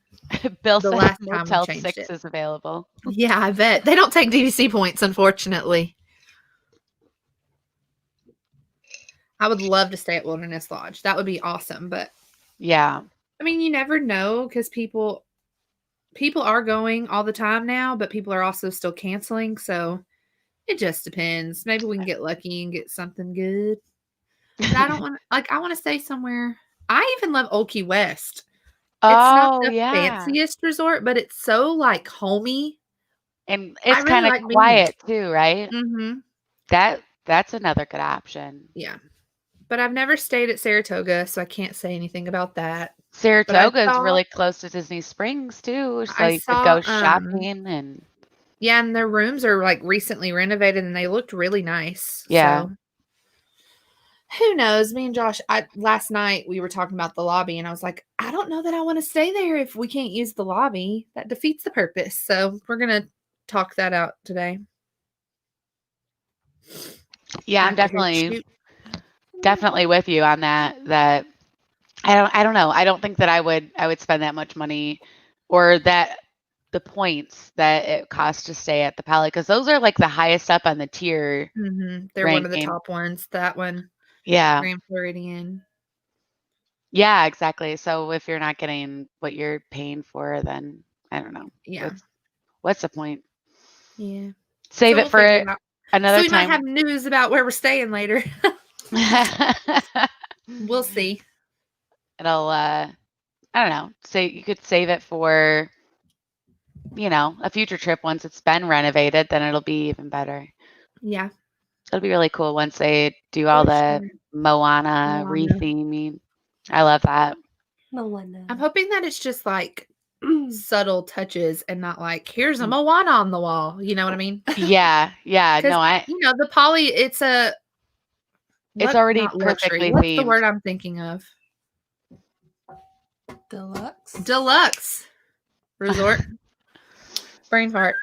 Bill the said last Motel time 6 is available. Yeah, I bet they don't take DVC points, unfortunately. I would love to stay at Wilderness Lodge. That would be awesome. But yeah, I mean, you never know because people are going all the time now, but people are also still canceling. So it just depends. Maybe we can get lucky and get something good. But I don't want I want to stay somewhere. I even love Old Key West. It's not the fanciest resort, but it's so like homey. And it's really kind of quiet too, right? Mm-hmm. That's another good option. Yeah. But I've never stayed at Saratoga, so I can't say anything about that. Saratoga is really close to Disney Springs too, so you could go shopping and yeah, and their rooms are like recently renovated and they looked really nice. Yeah. So who knows? Me and Josh, last night we were talking about the lobby and I was like, I don't know that I want to stay there if we can't use the lobby. That defeats the purpose. So we're going to talk that out today. Yeah, I'm definitely with you on that I don't know. I don't think that I would spend that much money or that the points that it costs to stay at the Poly because those are like the highest up on the tier. Mm-hmm. They're one of the top ones. That one. Yeah. Grand Floridian. Yeah, exactly. So if you're not getting what you're paying for, then I don't know. Yeah. What's the point? Yeah. Save it for another time. So we might have news about where we're staying later. We'll see. It'll I don't know. You could save it for a future trip, once it's been renovated, then it'll be even better. Yeah. It'll be really cool once they do all For the sure. Moana retheming. I love that. Moana. I'm hoping that it's just like subtle touches and not like, here's a Moana on the wall. You know what I mean? Yeah. No, the poly, it's already not perfectly luxury. What's the themed. word I'm thinking of? Deluxe resort. Brain fart.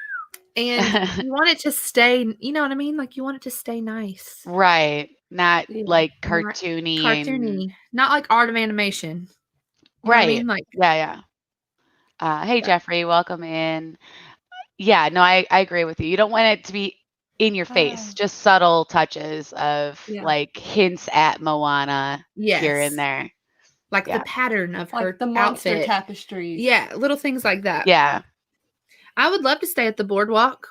And you want it to stay, you know what I mean? Like you want it to stay nice. Right. Not like Not cartoony. Cartoony. Not like art of animation. You know what I Right. mean? Like Yeah. Hey, Jeffrey, welcome in. Yeah, no, I agree with you. You don't want it to be in your face, just subtle touches of like hints at Moana here and there. Like the pattern of her the monster outfit. tapestries. Yeah, little things like that. Yeah. I would love to stay at the boardwalk.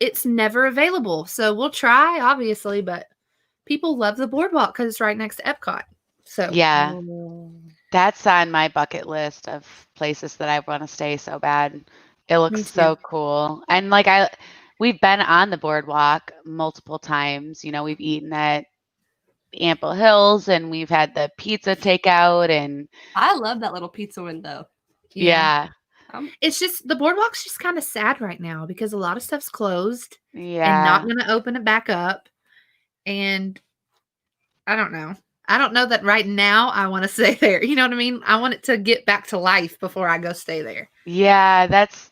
It's never available. So we'll try, obviously, but people love the boardwalk because it's right next to Epcot. So yeah, that's on my bucket list of places that I want to stay so bad. It looks so cool. And like we've been on the boardwalk multiple times. We've eaten at Ample Hills and we've had the pizza takeout, and I love that little pizza window. Yeah. It's just the boardwalk's just kind of sad right now because a lot of stuff's closed and not going to open it back up. And I don't know. I don't know that right now I want to stay there. You know what I mean? I want it to get back to life before I go stay there. Yeah, that's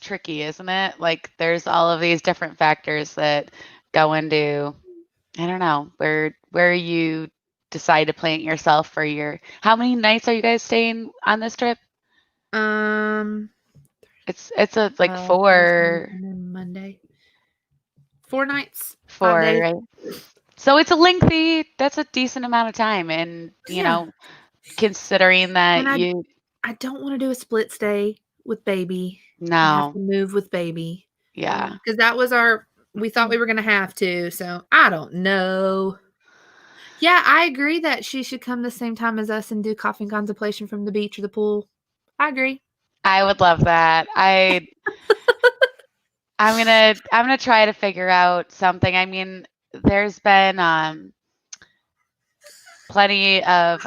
tricky, isn't it? Like there's all of these different factors that go into, I don't know, where you decide to plant yourself for how many nights are you guys staying on this trip? It's a like 4 and then Monday. 4 nights. 4, 5 days. right? So it's that's a decent amount of time, and considering that I don't want to do a split stay with baby. No. Have to move with baby. Yeah. Because that was we thought we were going to have to. So I don't know. Yeah, I agree that she should come the same time as us and do coffee and contemplation from the beach or the pool. I agree. I would love that. I'm gonna try to figure out something. I mean, there's been plenty of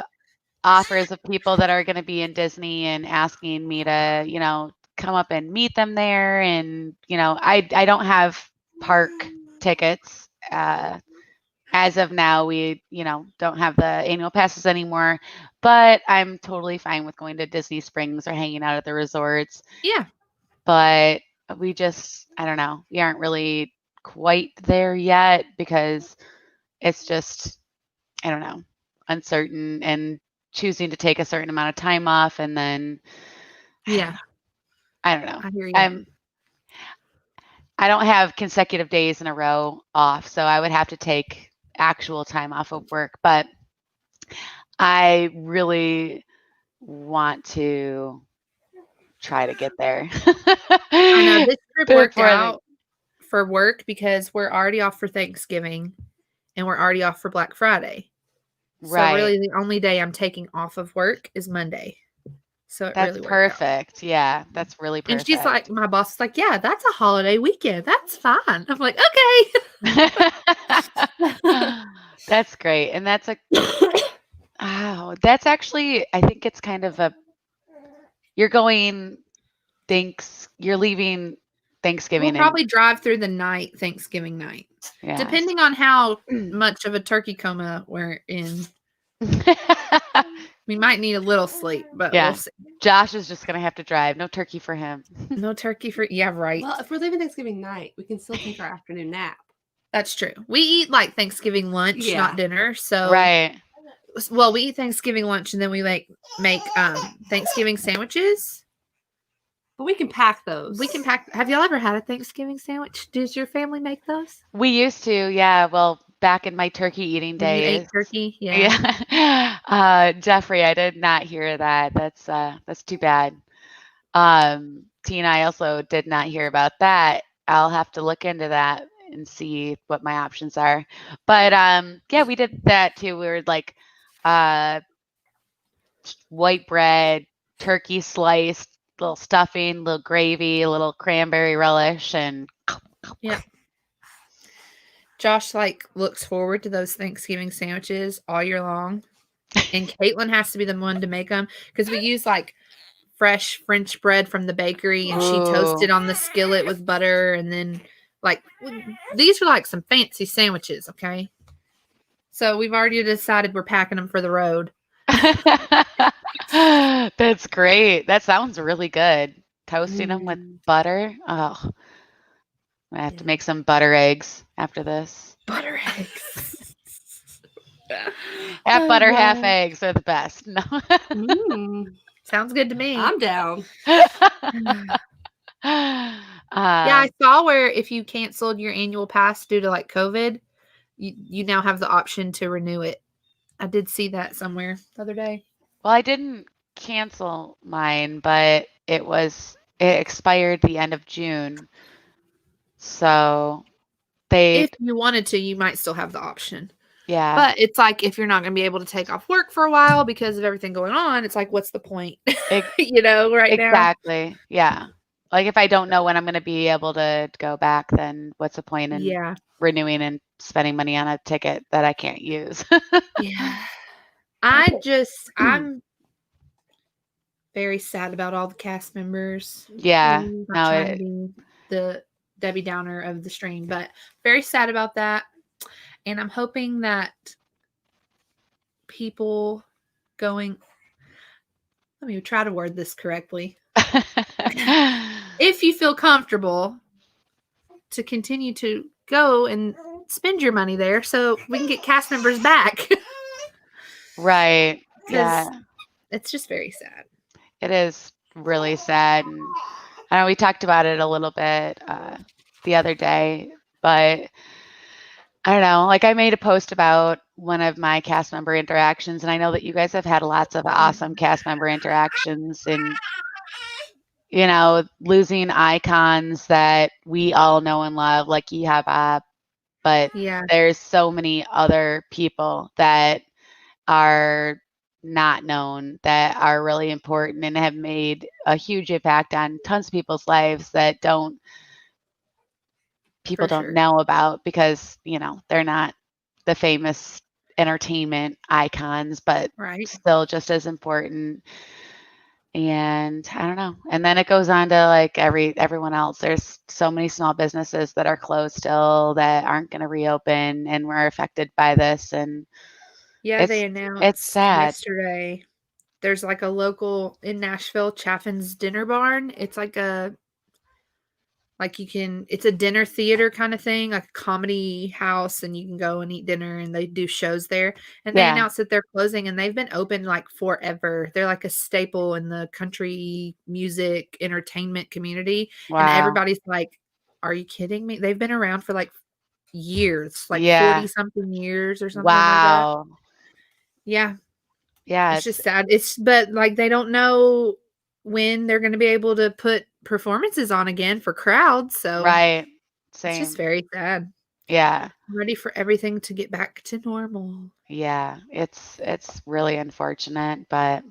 offers of people that are going to be in Disney and asking me to, come up and meet them there. And, I don't have park tickets. As of now, we, don't have the annual passes anymore, but I'm totally fine with going to Disney Springs or hanging out at the resorts. Yeah. But I don't know, we aren't really quite there yet because it's just, I don't know, uncertain and choosing to take a certain amount of time off. And then, I don't know. I hear you. I don't have consecutive days in a row off, so I would have to take actual time off of work, but I really want to try to get there. I know this trip worked out for work because we're already off for Thanksgiving and we're already off for Black Friday. Right. So really the only day I'm taking off of work is Monday. So that's really perfect. Yeah, that's really perfect. And she's like, my boss is like, yeah, that's a holiday weekend. That's fine. I'm like, okay. That's great. And that's that's actually, I think it's kind of you're leaving Thanksgiving. We'll probably drive through the night, Thanksgiving night. Yeah. Depending on how much of a turkey coma we're in. We might need a little sleep, but we'll see. Josh is just going to have to drive. No turkey for him. No turkey for, right. Well, if we're leaving Thanksgiving night, we can still take our afternoon nap. That's true. We eat like Thanksgiving lunch, not dinner. So, right. Well, we eat Thanksgiving lunch and then we make Thanksgiving sandwiches. But we can pack those. Have y'all ever had a Thanksgiving sandwich? Does your family make those? We used to, yeah. Well, back in my turkey eating days. You ate turkey? Yeah. Yeah. Jeffrey, I did not hear that. That's too bad. Tina, I also did not hear about that. I'll have to look into that and see what my options are. But yeah, we did that too. We were like white bread, turkey sliced, little stuffing, little gravy, a little cranberry relish, and Yeah. Josh looks forward to those Thanksgiving sandwiches all year long, and Caitlin has to be the one to make them because we use fresh French bread from the bakery, and she toasted on the skillet with butter, and then these are some fancy sandwiches. Okay, so we've already decided we're packing them for the road. That's great. That sounds really good. Toasting them with butter. Oh, I have to make some butter eggs after this. Butter eggs. Half butter, half eggs are the best. No. Sounds good to me. I'm down. Yeah, I saw where if you canceled your annual pass due to COVID, you now have the option to renew it. I did see that somewhere the other day. Well, I didn't cancel mine, but it expired the end of June. So if you wanted to, you might still have the option. Yeah. But it's if you're not going to be able to take off work for a while because of everything going on, it's what's the point? Right now. Exactly. Yeah. If I don't know when I'm going to be able to go back, then what's the point in renewing and spending money on a ticket that I can't use? Yeah. I'm very sad about all the cast members. Yeah. Not trying to be the Debbie Downer of the stream, but very sad about that. And I'm hoping that people let me try to word this correctly. If you feel comfortable to continue to go and spend your money there so we can get cast members back. Right. Yeah. It's just very sad. It is really sad. And I know we talked about it a little bit the other day, but I don't know. I made a post about one of my cast member interactions, and I know that you guys have had lots of awesome cast member interactions, and losing icons that we all know and love, like Yihab, but there's so many other people that are not known that are really important and have made a huge impact on tons of people's lives that people don't know about because, they're not the famous entertainment icons, but still just as important. And I don't know. And then it goes on to everyone else. There's so many small businesses that are closed still that aren't going to reopen and were affected by this. And they announced it's sad. Yesterday. There's a local in Nashville, Chaffin's Dinner Barn. It's it's a dinner theater kind of thing, a comedy house, and you can go and eat dinner, and they do shows there. And they announced that they're closing, and they've been open forever. They're a staple in the country music entertainment community. Wow. And everybody's are you kidding me? They've been around for years, 40 something years or something. Wow. Like that. Yeah. Yeah. It's just sad. But they don't know when they're going to be able to put performances on again for crowds. So right. Same. It's just very sad. Yeah. I'm ready for everything to get back to normal. Yeah. It's really unfortunate, but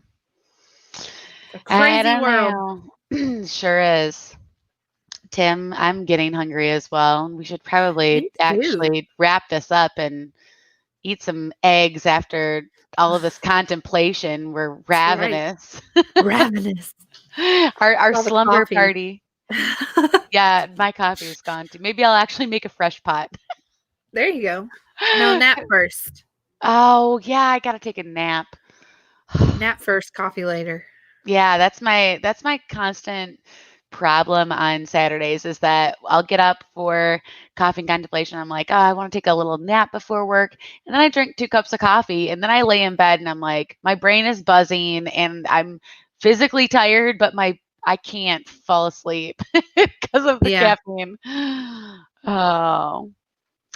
it's a crazy world. Sure is. Tim, I'm getting hungry as well. We should probably actually wrap this up and eat some eggs after all of this contemplation. We're ravenous. Right. Ravenous. Our slumber party. Yeah, my coffee is gone too. Maybe I'll actually make a fresh pot. There you go. No, nap first. Oh, yeah, I got to take a nap. Nap first, coffee later. Yeah, that's my constant problem on Saturdays is that I'll get up for coffee and contemplation. I'm like, oh, I want to take a little nap before work. And then I drink 2 cups of coffee and then I lay in bed and I'm like, my brain is buzzing and I'm physically tired, but I can't fall asleep because of the caffeine. Oh,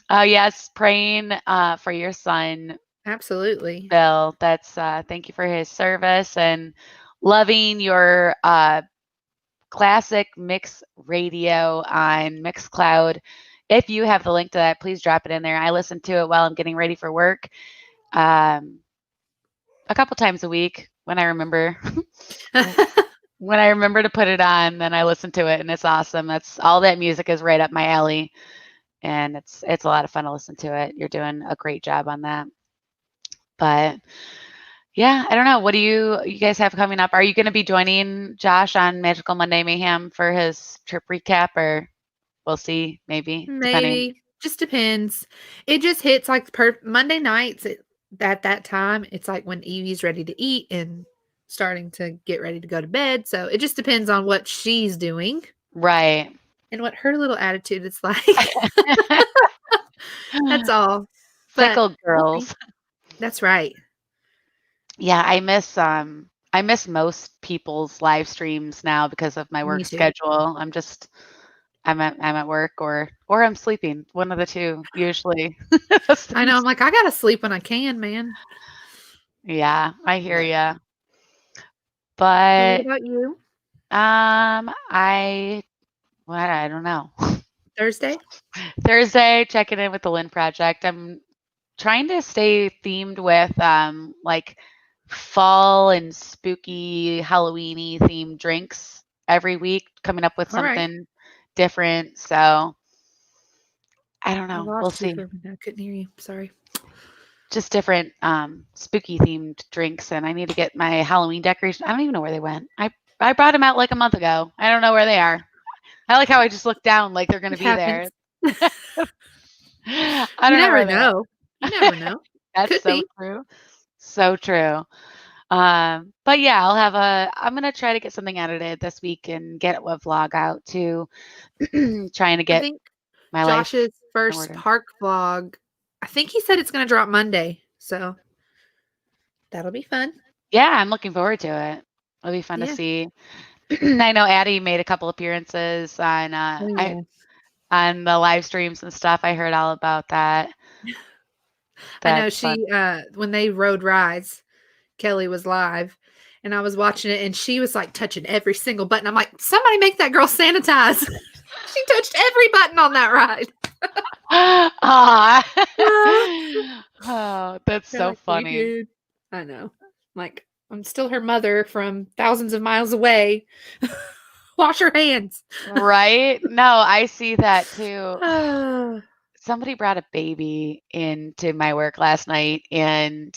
yes. Praying for your son. Absolutely. Bill, that's thank you for his service and loving your classic mix radio on Mixcloud. If you have the link to that, please drop it in there. I listen to it while I'm getting ready for work a couple times a week when I remember. when I remember to put it on, then I listen to it, and it's awesome. That's all that music is right up my alley, and it's a lot of fun to listen to it. You're doing a great job on that. But yeah, I don't know. What do you guys have coming up? Are you going to be joining Josh on Magical Monday Mayhem for his trip recap, or we'll see, maybe, depending. Maybe. Just depends. It just hits like Monday nights at that time. It's like when Evie's ready to eat and starting to get ready to go to bed. So it just depends on what she's doing Right. and what her little attitude is like. That's all. But Fickle girls. that's right. Yeah, I miss most people's live streams now because of my work Me too. schedule. I'm at work or I'm sleeping. One of the two, usually. I know. I'm like, I gotta sleep when I can, man. Yeah, I hear ya. So But what about you? I don't know. Thursday? Thursday, checking in with the Lynn Project. I'm trying to stay themed with like fall and spooky Halloweeny themed drinks every week, coming up with All right. something different. So I don't I know. We'll lost you see. for a minute. I couldn't hear you. Sorry. Just different spooky themed drinks, and I need to get my Halloween decoration. I don't even know where they went. I brought them out like a month ago. I don't know where they are. I like how I just look down like they're going to be there. I don't know where they are. You never know. That's Could so be. true. So true. But yeah, I'm going to try to get something edited this week and get a vlog out too. Trying to I get think my life Josh's in first order. park vlog, I think he said it's going to drop Monday. So that'll be fun. Yeah, I'm looking forward to it. It'll be fun to Yeah. see. I know Addie made a couple appearances on on the live streams and stuff. I heard all about that. I know That's fun. she when they rode rides, Kelly was live and I was watching it and she was like touching every single button. I'm like, somebody make that girl sanitize. She touched every button on that ride. Aw. Oh, that's They're so like, "We funny. did." I know. Like, I'm still her mother from thousands of miles away. Wash your hands. Right? No, I see that too. Somebody brought a baby into my work last night, and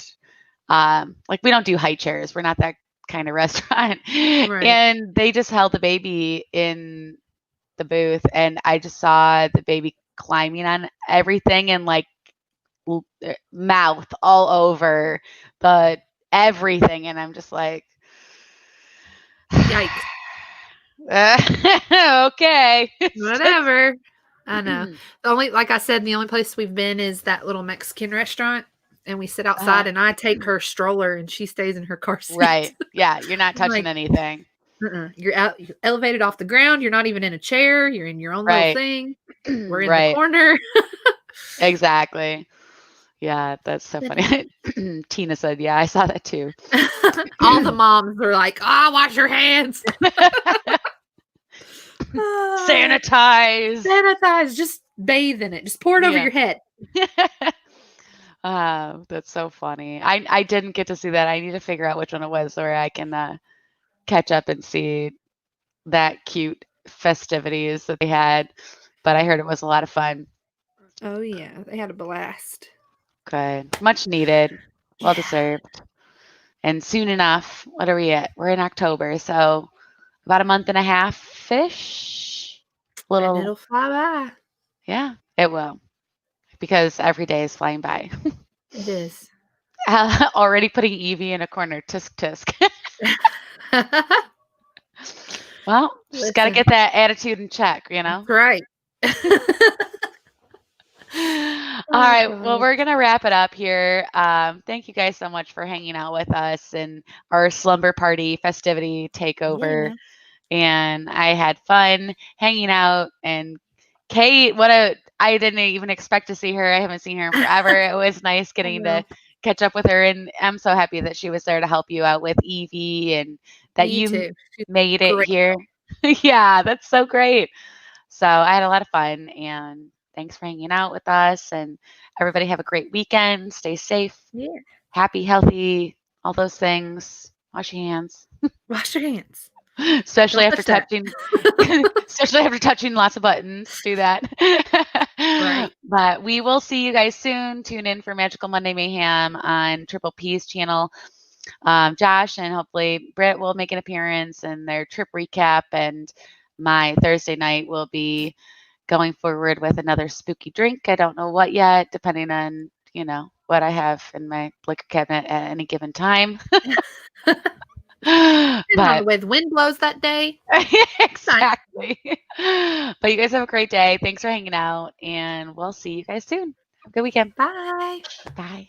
like, we don't do high chairs. We're not that kind of restaurant. Right. And they just held the baby in the booth, and I just saw the baby climbing on everything and like mouth all over the everything, and I'm just like, Yikes. okay, Whatever. I know. The only, like I said, the only place we've been is that little Mexican restaurant, and we sit outside, and I take her stroller, and she stays in her car seat. Right? Yeah, you're not touching like, anything. You're elevated off the ground. You're not even in a chair. You're in your own little thing. We're in the corner. Exactly. Yeah, that's so funny. Tina said, "Yeah, I saw that too." All the moms are like, wash your hands. Sanitize. Just bathe in it. Just pour it over your head. That's so funny. I didn't get to see that. I need to figure out which one it was so I can catch up and see that cute festivities that they had. But I heard it was a lot of fun. Oh yeah, they had a blast. Good. Much needed. Well deserved. And soon enough, what are we at? We're in October, so about a month and a half-ish. And it'll fly by. Yeah, it will. Because every day is flying by. It is. Already putting Evie in a corner. Tisk tisk. Well, just got to get that attitude in check, you know? Right. All right. Well, we're going to wrap it up here. Thank you guys so much for hanging out with us and our slumber party festivity takeover. Yeah. And I had fun hanging out. And Kate, I didn't even expect to see her. I haven't seen her in forever. It was nice getting to catch up with her. And I'm so happy that she was there to help you out with Evie and that you made it here. Yeah, that's so great. So I had a lot of fun, and thanks for hanging out with us, and everybody have a great weekend. Stay safe. Yeah. Happy, healthy, all those things. Wash your hands. Wash your hands. especially Don't after touch touching, especially after touching lots of buttons. Do that. Right. But we will see you guys soon. Tune in for Magical Monday Mayhem on Triple P's channel. Josh and hopefully Britt will make an appearance and their trip recap. And my Thursday night will be going forward with another spooky drink. I don't know what yet, depending on, what I have in my liquor cabinet at any given time. But with wind blows that day. exactly. But you guys have a great day. Thanks for hanging out, and we'll see you guys soon. Have a good weekend. Bye. Bye.